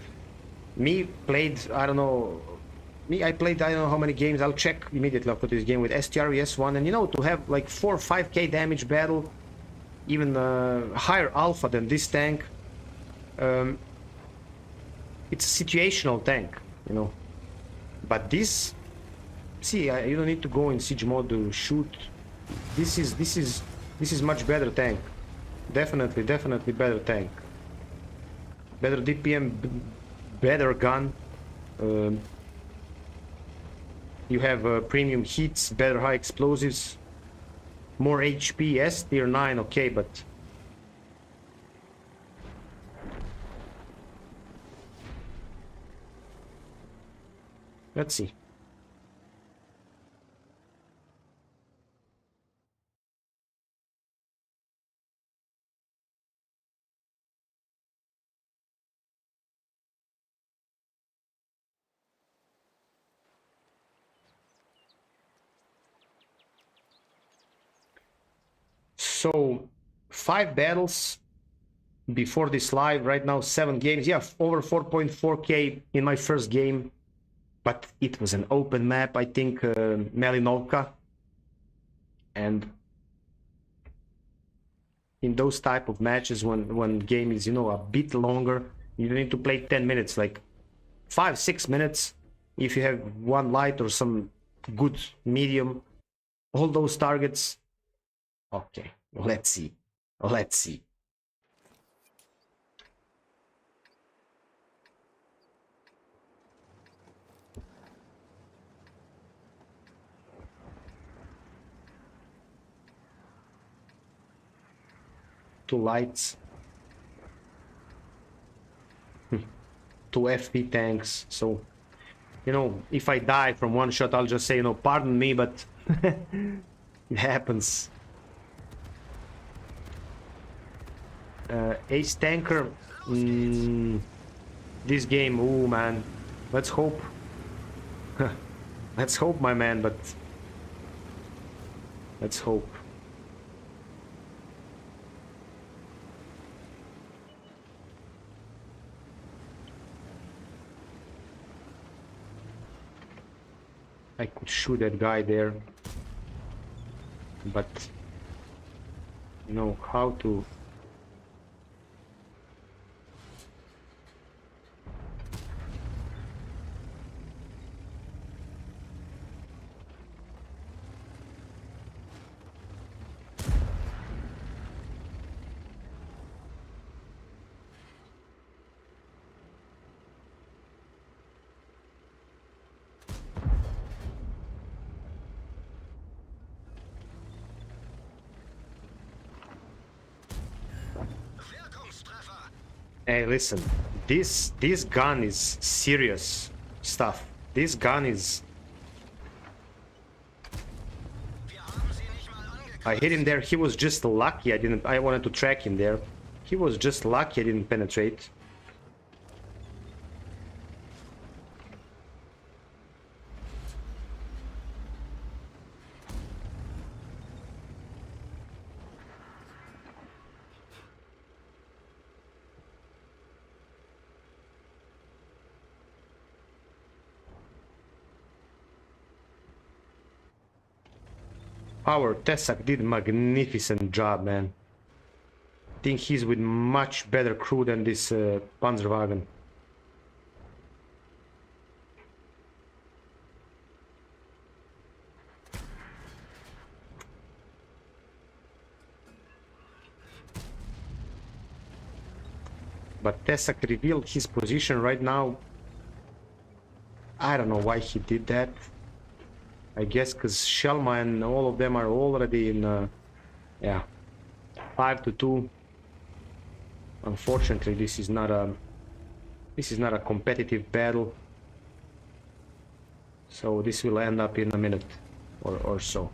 me played... I don't know... I played I don't know how many games. I'll check immediately after this game with STRES1. And you know, to have like 4 or 5k damage battle, even higher alpha than this tank, it's a situational tank, you know. But this... See, you don't need to go in siege mode to shoot. This is much better tank. Definitely better tank. Better DPM, better gun. You have premium hits, better high explosives, more HP. Yes, tier 9, okay, but let's see. So 5 battles before this live. Right now 7 games. Yeah, over 4.4k in my first game, but it was an open map. I think Malinovka, and in those type of matches, when game is, you know, a bit longer, you need to play 10 minutes, like 5-6 minutes. If you have one light or some good medium, all those targets. Okay, let's see. Let's see. Two lights. 2 FP tanks. So, you know, if I die from one shot, I'll just say, you know, pardon me, but it happens. Ace tanker. This game, oh man. Let's hope. Let's hope, my man, but let's hope. I could shoot that guy there, but you know how to. Hey, listen, this gun is serious stuff. This gun is. I hit him there. He was just lucky. I wanted to track him there. He was just lucky I didn't penetrate. Our Tessak did a magnificent job, man. I think he's with much better crew than this Panzerwagen. But Tessak revealed his position right now. I don't know why he did that. I guess because Shelma and all of them are already in, yeah, 5-2. Unfortunately, this is not a competitive battle. So this will end up in a minute or so.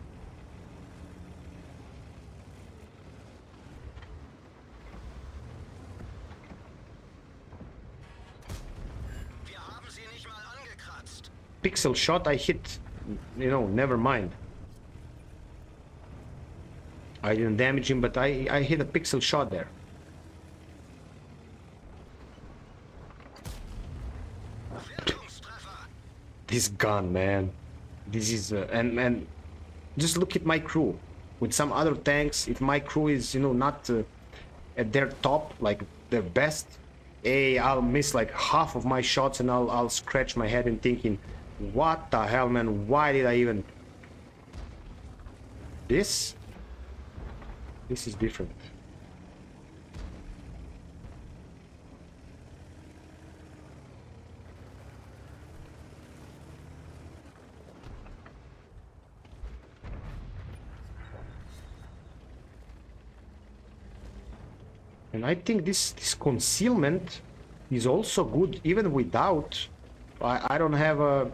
Pixel shot I hit. You know, never mind. I didn't damage him, but I hit a pixel shot there. This gun, man. This is and just look at my crew. With some other tanks, if my crew is, you know, not at their top, like their best, I'll miss like half of my shots and I'll scratch my head and thinking, what the hell, man? Why did I even... This is different. And I think this concealment is also good even without... I don't have a...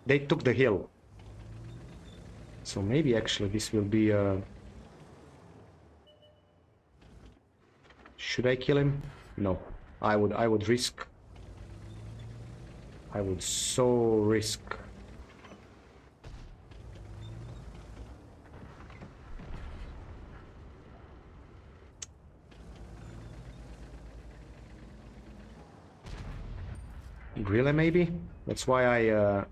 They took the hill. So maybe actually this will be should I kill him? No. I would risk. I would so risk. Really, maybe? That's why I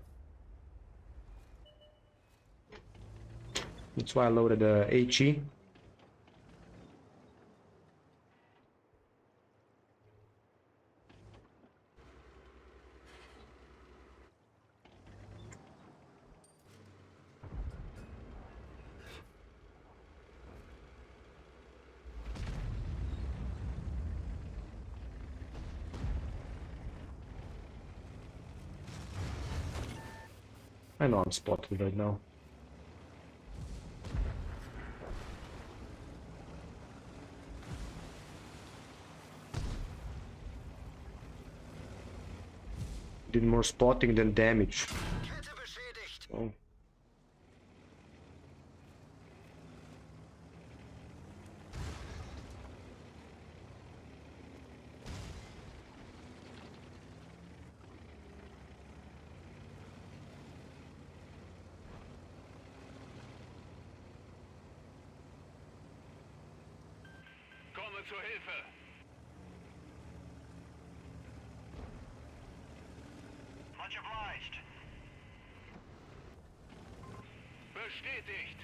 loaded HE. I know I'm spotted right now. Did more spotting than damage. Kette beschädigt. Oh. Komme zur Hilfe. Much obliged. Bestätigt.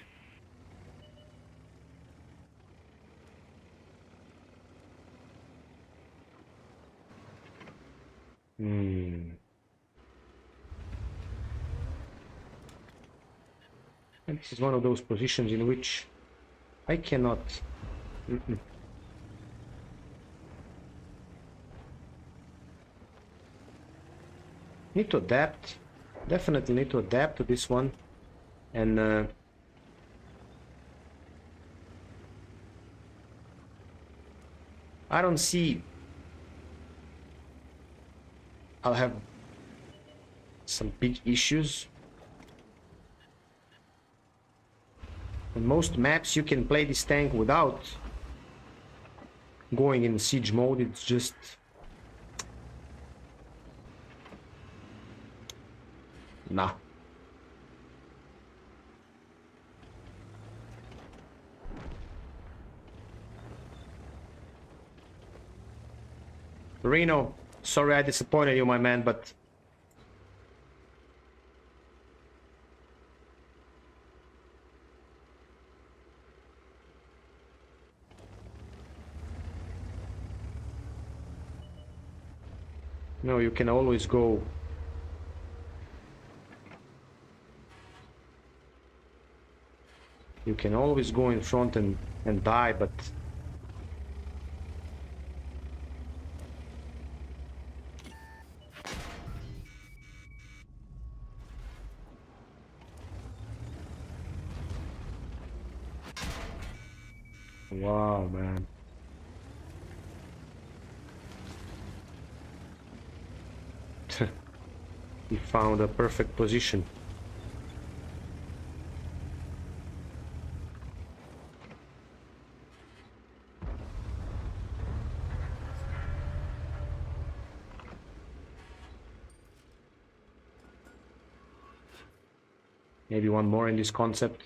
And this is one of those positions in which I cannot. Need to adapt. Definitely need to adapt to this one. And I don't see. I'll have some big issues. On most maps you can play this tank without going in siege mode. It's just nah. Reno, sorry I disappointed you, my man, but no, you can always go. You can always go in front and die, but wow, man. He found a perfect position. Maybe one more in this concept.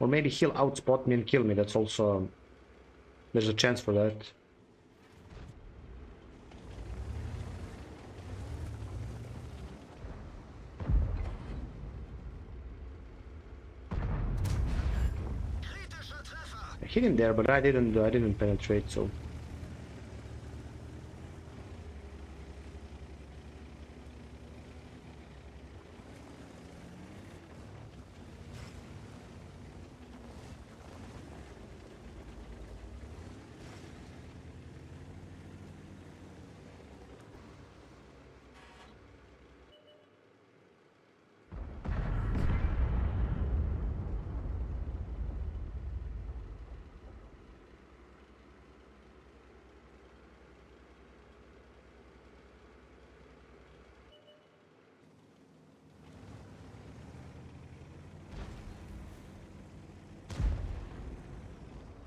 Or maybe he'll outspot me and kill me. That's also... there's a chance for that. Kritischer Treffer. I hit him there, but I didn't penetrate, so...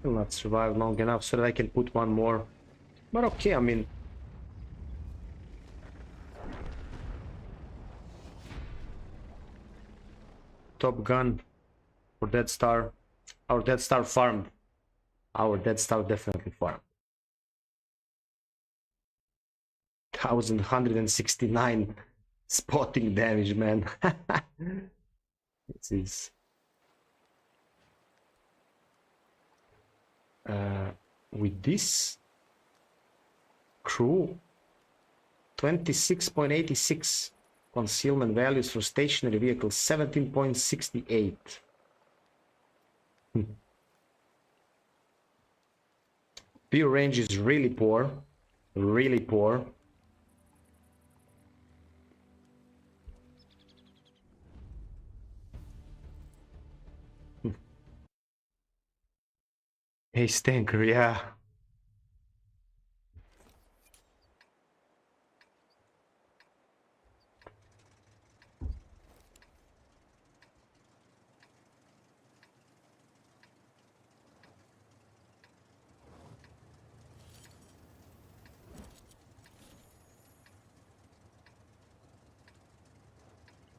will not survive long enough so that I can put one more. But okay, I mean, Top Gun for Dead Star. Our Dead Star farmed. Our Dead Star definitely farmed. 1169 spotting damage, man. This is with this crew 26.86 concealment values for stationary vehicles, 17.68. View range is really poor, really poor. Hey, Stinker, yeah.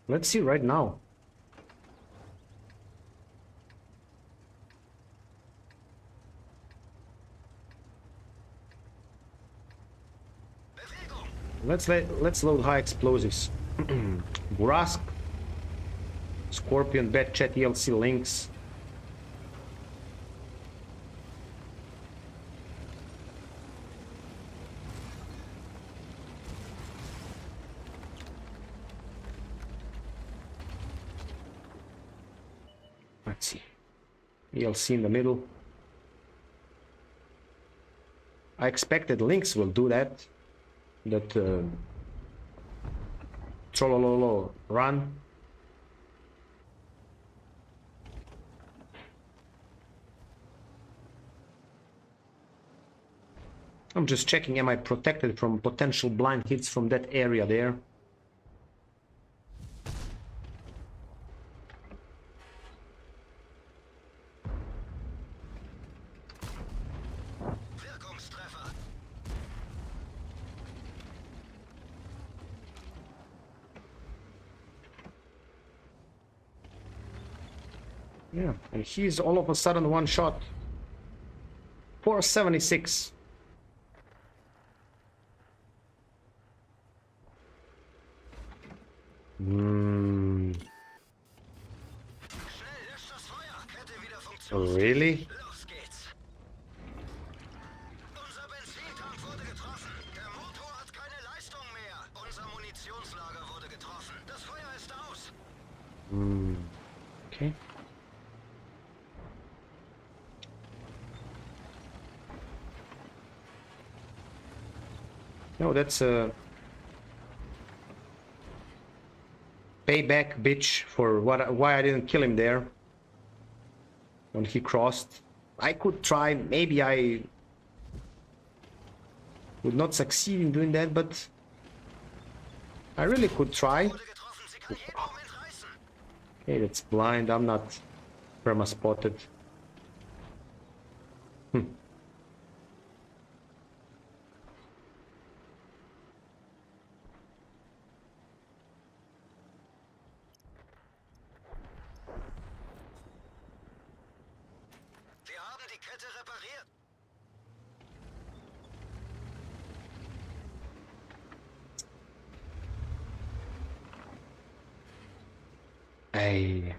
Let's see right now. Let's load high explosives. Burask, Scorpion, Bad Chat, ELC, Lynx. Let's see. ELC in the middle. I expected Lynx will do that. That Trollololo run. I'm just checking, am I protected from potential blind hits from that area there? Wirkungstreffer. Yeah, and he's all of a sudden one shot. 476. Schnell, löscht das Feuer. Kette wieder funktioniert. Really? Los geht's. Unser Benzintank wurde getroffen. Der Motor hat keine Leistung mehr. Unser Munitionslager wurde getroffen. Das Feuer ist aus. Okay. No, that's a payback, bitch, for why I didn't kill him there when he crossed. I could try, maybe I would not succeed in doing that, but I really could try. Wurde getroffen. Sie kann jeden Moment reißen. Okay, that's blind. I'm not perma spotted. Wir haben die Kette repariert. Hey.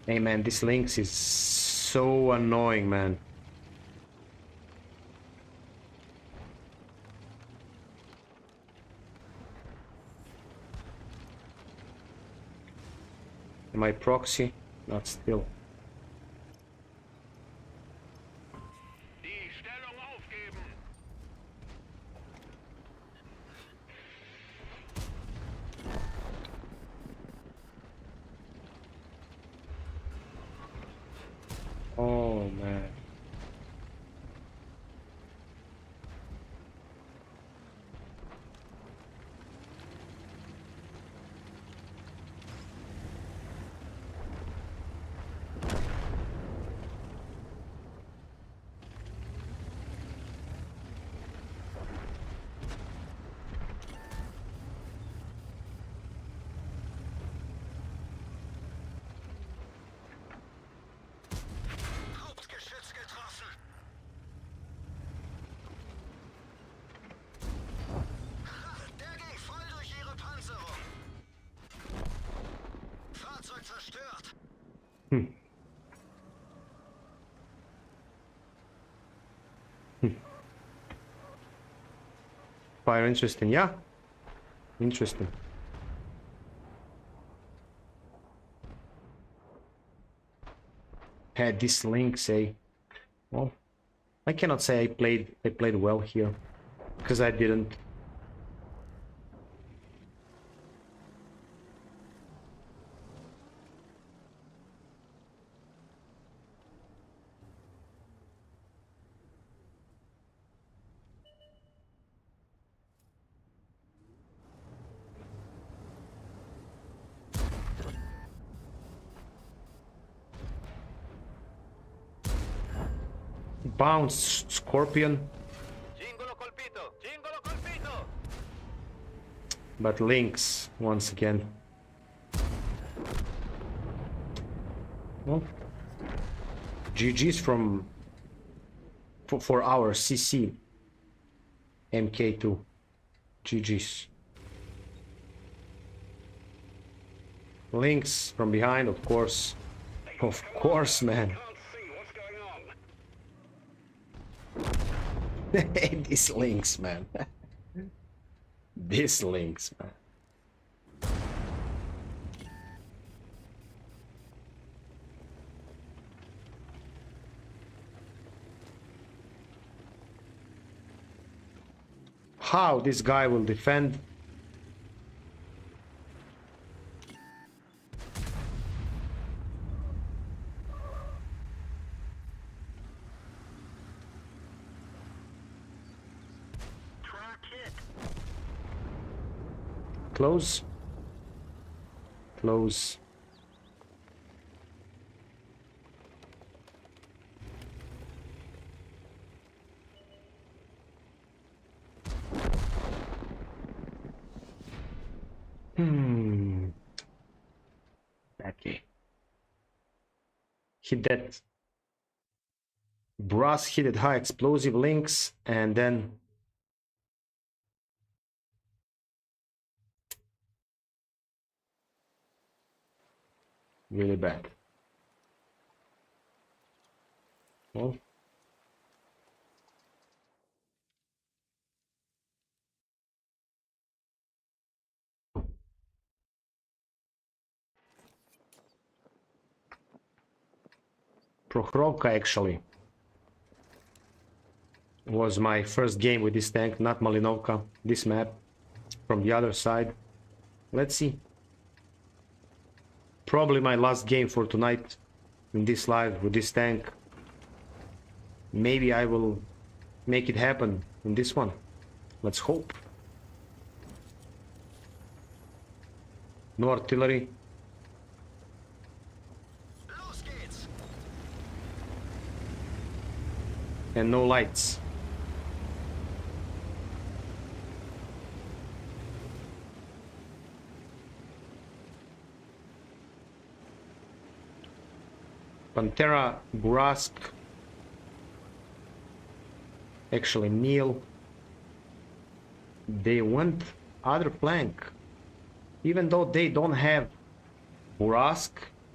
Hey man, this Lynx is so annoying, man. My proxy, not still. Die Stellung aufgeben. Oh man. Hauptgeschütz getroffen. Ha, der ging voll durch ihre Panzerung. Fahrzeug zerstört. Fire interesting, yeah. Interesting. Had this links, eh? Well, I cannot say I played well here, because I didn't. Bounce, Scorpion. Cingolo colpito! Cingolo colpito! But links once again. Well, GG's from for our CC MK2. GG's. Links from behind, of course. Of course, man. Can't see what's going on. These links, man. These links, man. How this guy will defend? Track hit. Close. Close. Okay. Hit that brass, hit it high explosive links, and then really bad. Well, Prokhrovka actually was my first game with this tank, not Malinovka, this map from the other side. Let's see. Probably my last game for tonight in this live with this tank. Maybe I will make it happen in this one. Let's hope. No artillery. Los geht's. And no lights. Pantera, Burask, actually Neil, they went other flank. Even though they don't have Burask,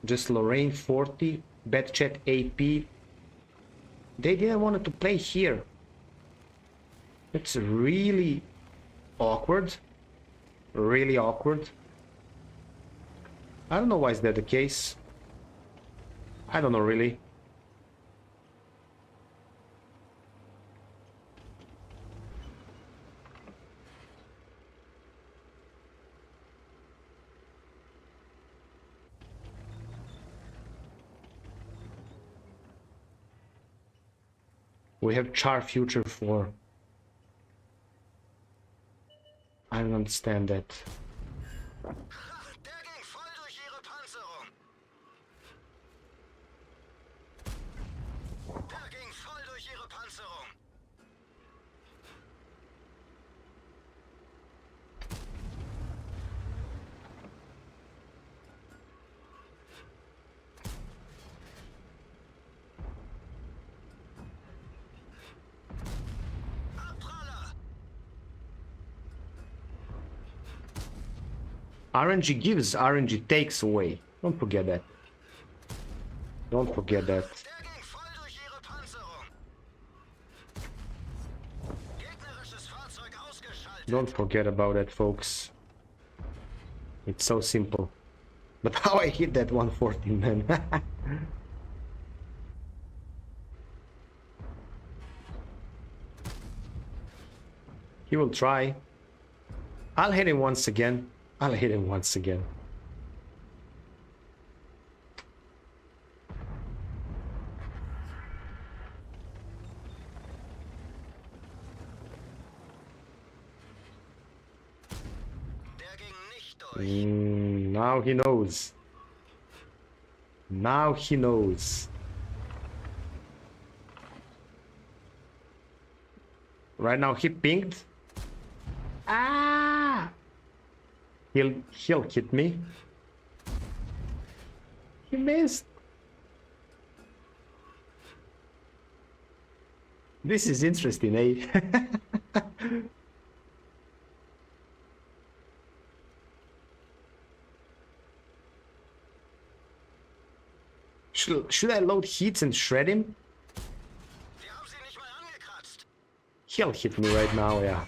just Lorraine 40, Betchet AP, they didn't want to play here. It's really awkward. Really awkward. I don't know why is that the case. I don't know really. We have Char Future 4. I don't understand that. Ha, der ging voll durch ihre Panzerung. Der ging voll durch ihre Panzerung. Abpraller. RNG gives, RNG takes away. Don't forget that. Don't forget that. Der ging voll durch ihre Panzerung. Gegnerisches Fahrzeug ausgeschaltet. Don't forget about that, folks. It's so simple. But how I hit that 140, man. He will try. I'll hit him once again. I'll hit him once again. Der ging nicht durch. Now he knows. Now he knows. Right now he pinged. Ah! He'll hit me. He missed. This is interesting, eh? Should I load heats and shred him? Wir haben sie nicht mal angekratzt. He'll hit me right now, yeah.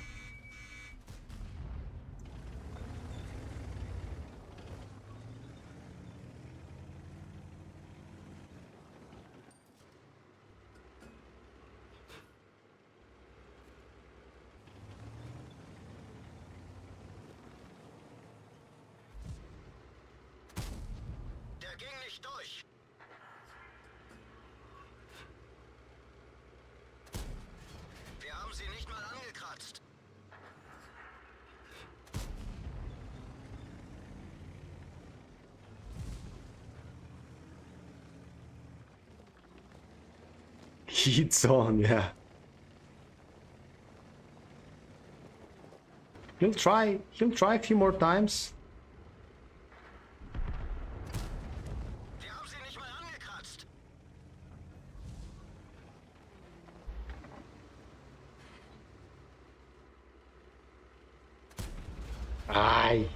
Der ging nicht durch. Wir haben sie nicht mal angekratzt. Heat's on, yeah. He'll try a few more times. Wir haben sie nicht mal angekratzt. Aye.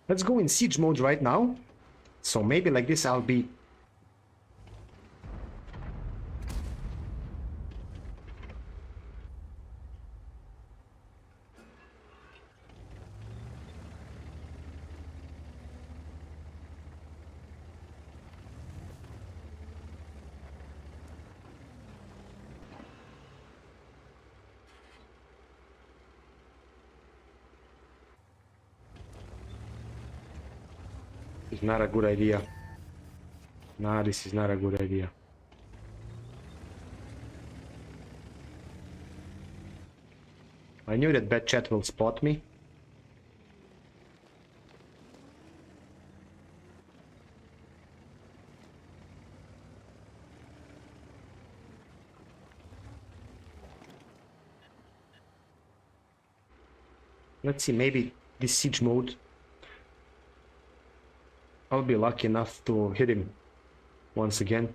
Let's go in siege mode right now. So maybe like this I'll be... It's not a good idea. Nah, this is not a good idea. I knew that bad chat will spot me. Let's see, maybe this siege mode I'll be lucky enough to hit him once again.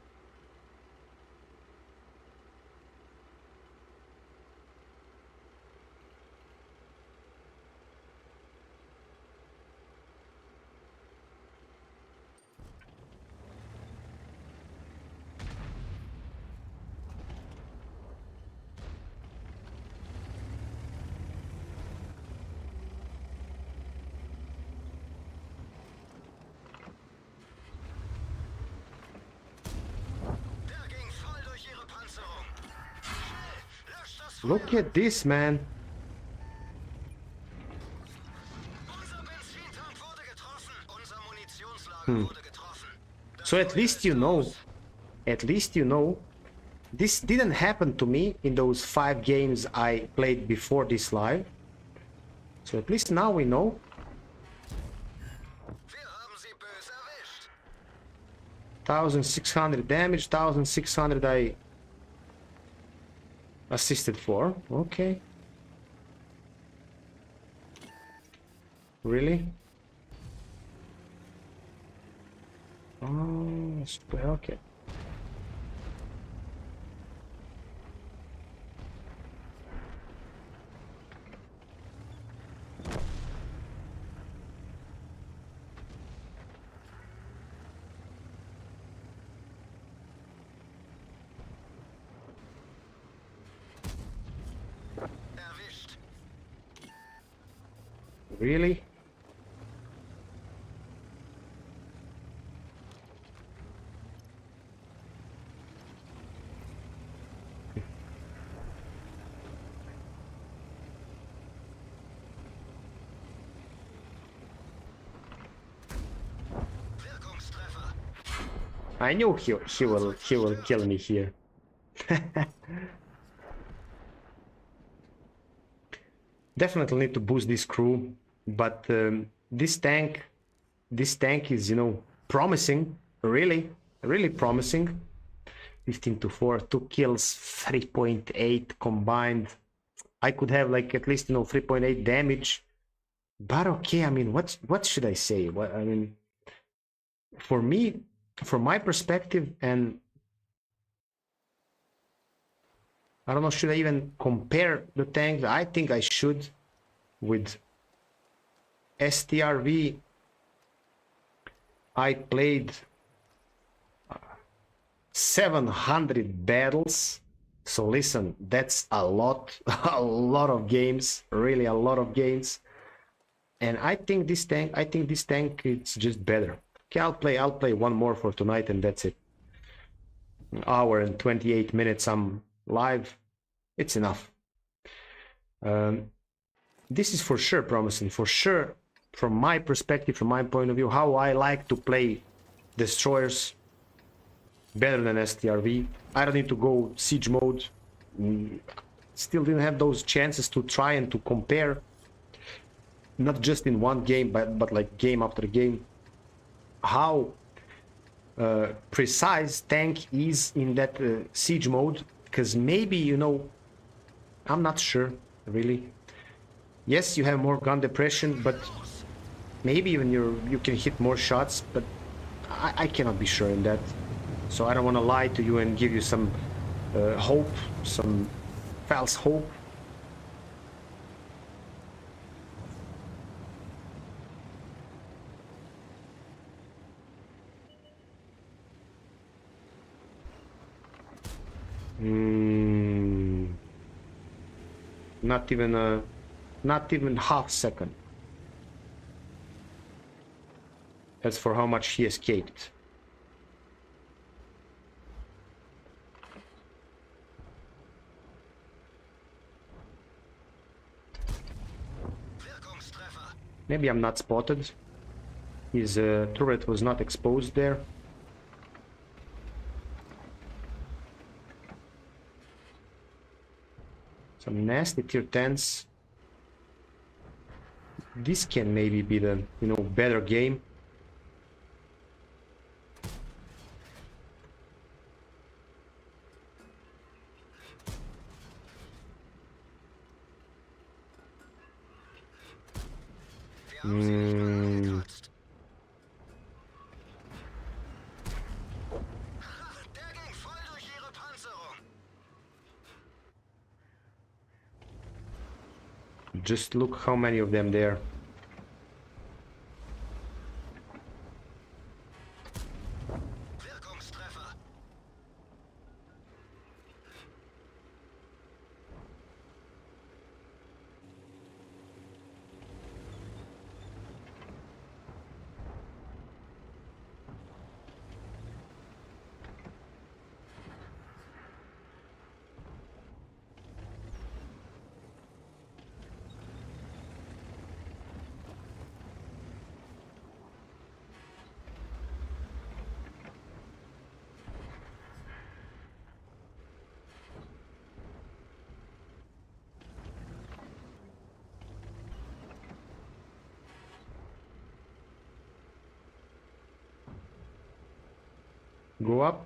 Look at this, man. Unser Benzintank wurde getroffen. Unser Munitionslager wurde getroffen. Das So at Feuer least ist you know. aus. At least you know. This didn't happen to me in those 5 games I played before this live. So at least now we know. Wir haben sie böse erwischt. 1600 damage, 1600 I assisted for. Okay. Really? Oh, okay. Erwischt. Really? Wirkungstreffer. I knew he will kill me here. Definitely need to boost this crew, but this tank is, you know, promising, really promising. 15 to 4, 2 kills, 3.8 combined. I could have like at least, you know, 3.8 damage. But okay, I mean, what should I say? What I mean, for me, from my perspective, and I don't know, should I even compare the tanks? I think I should with STRV. I played 700 battles. So listen, that's a lot, a lot of games, really a lot of games. And I think this tank, it's just better. Okay, I'll play one more for tonight and that's it. An hour and 28 minutes I'm live. It's enough. This is for sure promising, for sure, from my perspective, from my point of view, how I like to play destroyers better than STRV. I don't need to go siege mode. Still didn't have those chances to try and to compare, not just in one game, but like game after game, how precise tank is in that siege mode. Because maybe, you know, I'm not sure really. Yes, you have more gun depression, but maybe even you can hit more shots, but I cannot be sure in that. So I don't want to lie to you and give you some hope, some false hope. Not even half second. That's for how much he escaped. Wirkungstreffer. Maybe I'm not spotted. His turret was not exposed there. Some nasty tier 10s. This can maybe be the, you know, better game. Wir haben sie nicht angekratzt. Der ging voll durch ihre Panzerung. Just look how many of them there. Wirkungstreffer. go up.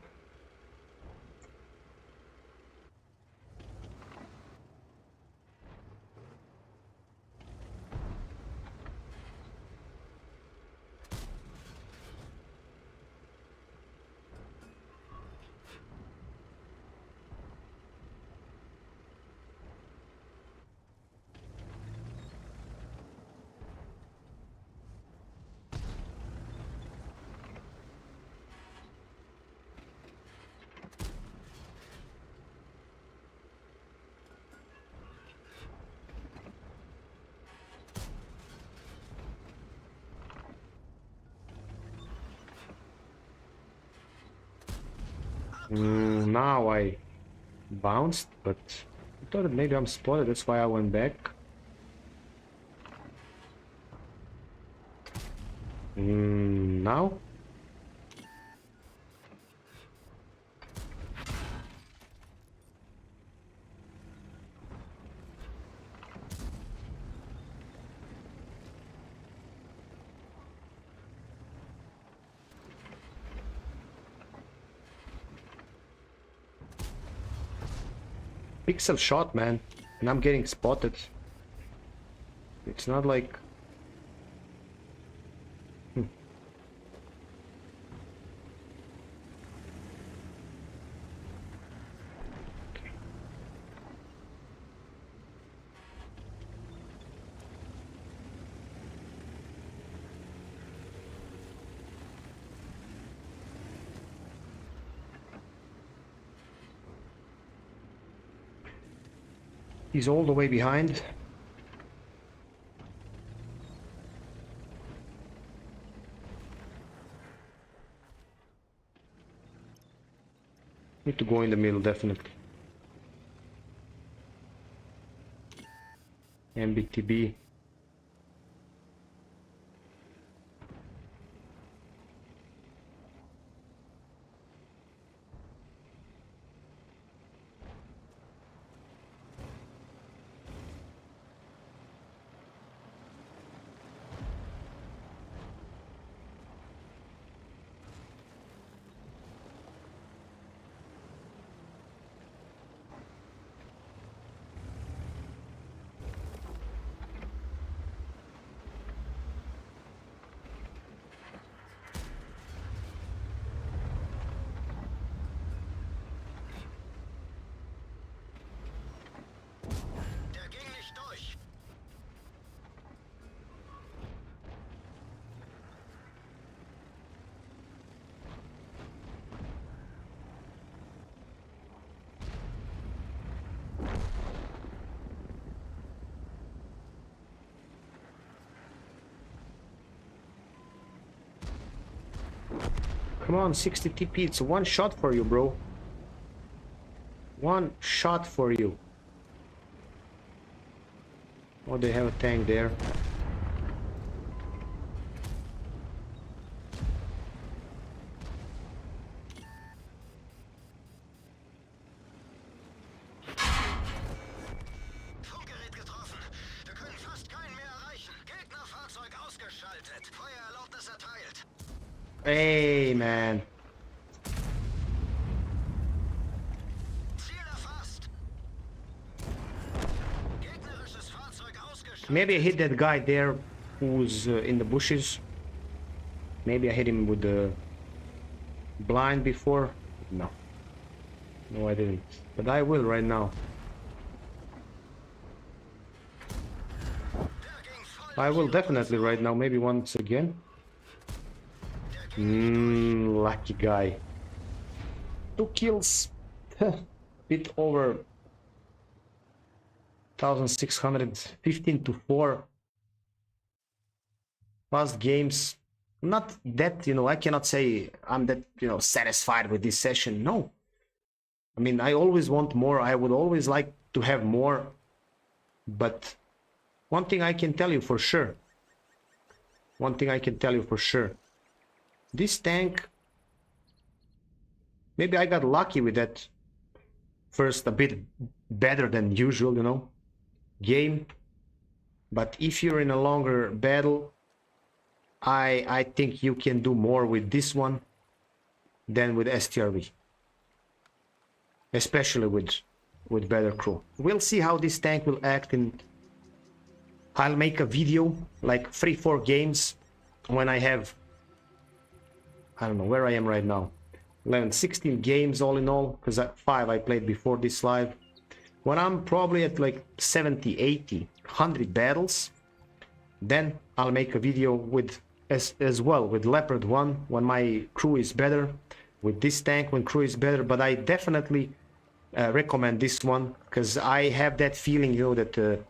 Now I bounced, but I thought that maybe I'm spotted, that's why I went back. Now? Pixel shot, man, and I'm getting spotted. It's not like... He's all the way behind. Need to go in the middle, definitely. MBTB. Der ging nicht durch. Come on, 60 TP, it's one shot for you, bro. One shot for you. Oh, they have a tank there. Funkgerät getroffen. Wir können fast keinen mehr erreichen. Gegnerfahrzeug ausgeschaltet. Feuererlaubnis erteilt. Hey, man. Ziel erfasst. Gegnerisches Fahrzeug ausgeschaltet. Maybe I hit that guy there who's in the bushes. Maybe I hit him with the blind before. No. No, I didn't. But I will right now. I will definitely right now. Maybe once again. Lucky guy. 2 kills. Bit over 1600. 15 to 4. Past games. Not that, I cannot say I'm that, satisfied with this session. No. I mean, I always want more. I would always like to have more. But one thing I can tell you for sure. This tank, maybe I got lucky with that first, a bit better than usual, game. But if you're in a longer battle, I think you can do more with this one. than with STRV, especially with better crew. We'll see how this tank will act in. I'll make a video like 3-4 games when I have, I don't know where I am right now, 16 games all in all, because 5 I played before this live. When I'm probably at like 70, 80, 100 battles, then I'll make a video with as well with Leopard 1 when my crew is better, with this tank when crew is better. But I definitely recommend this one, because I have that feeling, you know, that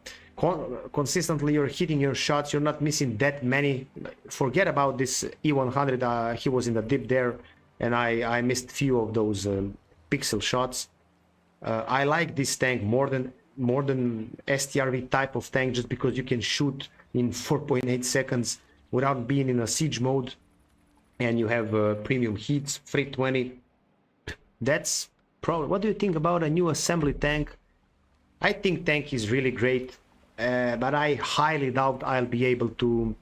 consistently you're hitting your shots, you're not missing that many. Forget about this E100, he was in the dip there, and I missed few of those pixel shots. I like this tank more than STRV type of tank, just because you can shoot in 4.8 seconds without being in a siege mode, and you have premium heats, 320. That's probably. What do you think about a new assembly tank? I think tank is really great, but I highly doubt I'll be able to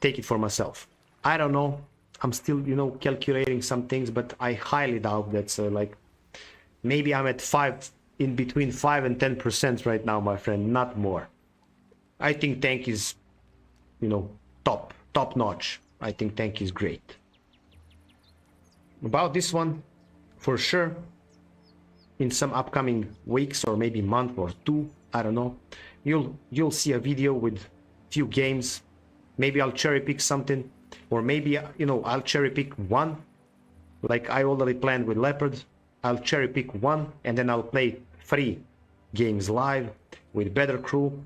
take it for myself. I don't know. I'm still, you know, calculating some things, but I highly doubt that's like. Maybe I'm at in between 5 and 10% right now, my friend, not more. I think tank is, you know, top notch. I think tank is great. About this one, for sure, in some upcoming weeks or maybe month or two, I don't know, you'll see a video with few games. Maybe I'll cherry pick something, or maybe, you know, I'll cherry pick one, like I already planned with Leopard. I'll cherry pick one, and then I'll play 3 games live with better crew,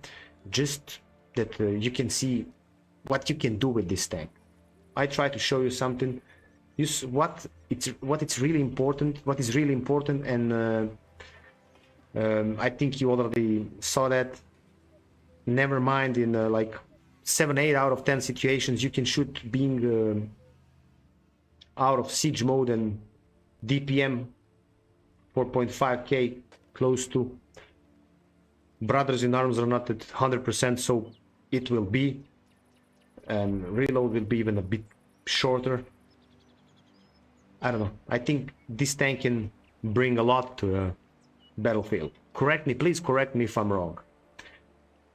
just that you can see what you can do with this tank. I try to show you something, what is really important, and I think you already saw that. Never mind, in like 7-8 out of 10 situations you can shoot being out of siege mode and DPM 4.5k close to. Brothers in Arms are not at 100%, so it will be, and reload will be even a bit shorter. I don't know. I think this tank can bring a lot to a battlefield. Correct me, please correct me if I'm wrong.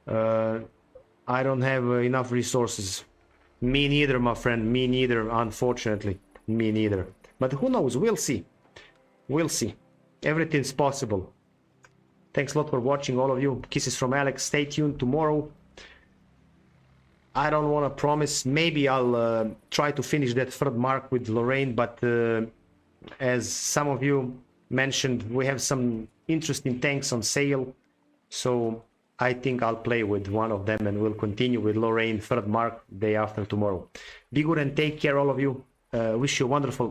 I don't have enough resources. Me neither, my friend. Me neither, unfortunately. Me neither. But who knows? We'll see. We'll see. Everything's possible. Thanks a lot for watching, all of you. Kisses from Alex. Stay tuned tomorrow. I don't want to promise. Maybe I'll try to finish that third mark with Lorraine, but as some of you mentioned, we have some interesting tanks on sale, so I think I'll play with one of them, and we'll continue with Lorraine third mark day after tomorrow. Be good and take care, all of you. Wish you a wonderful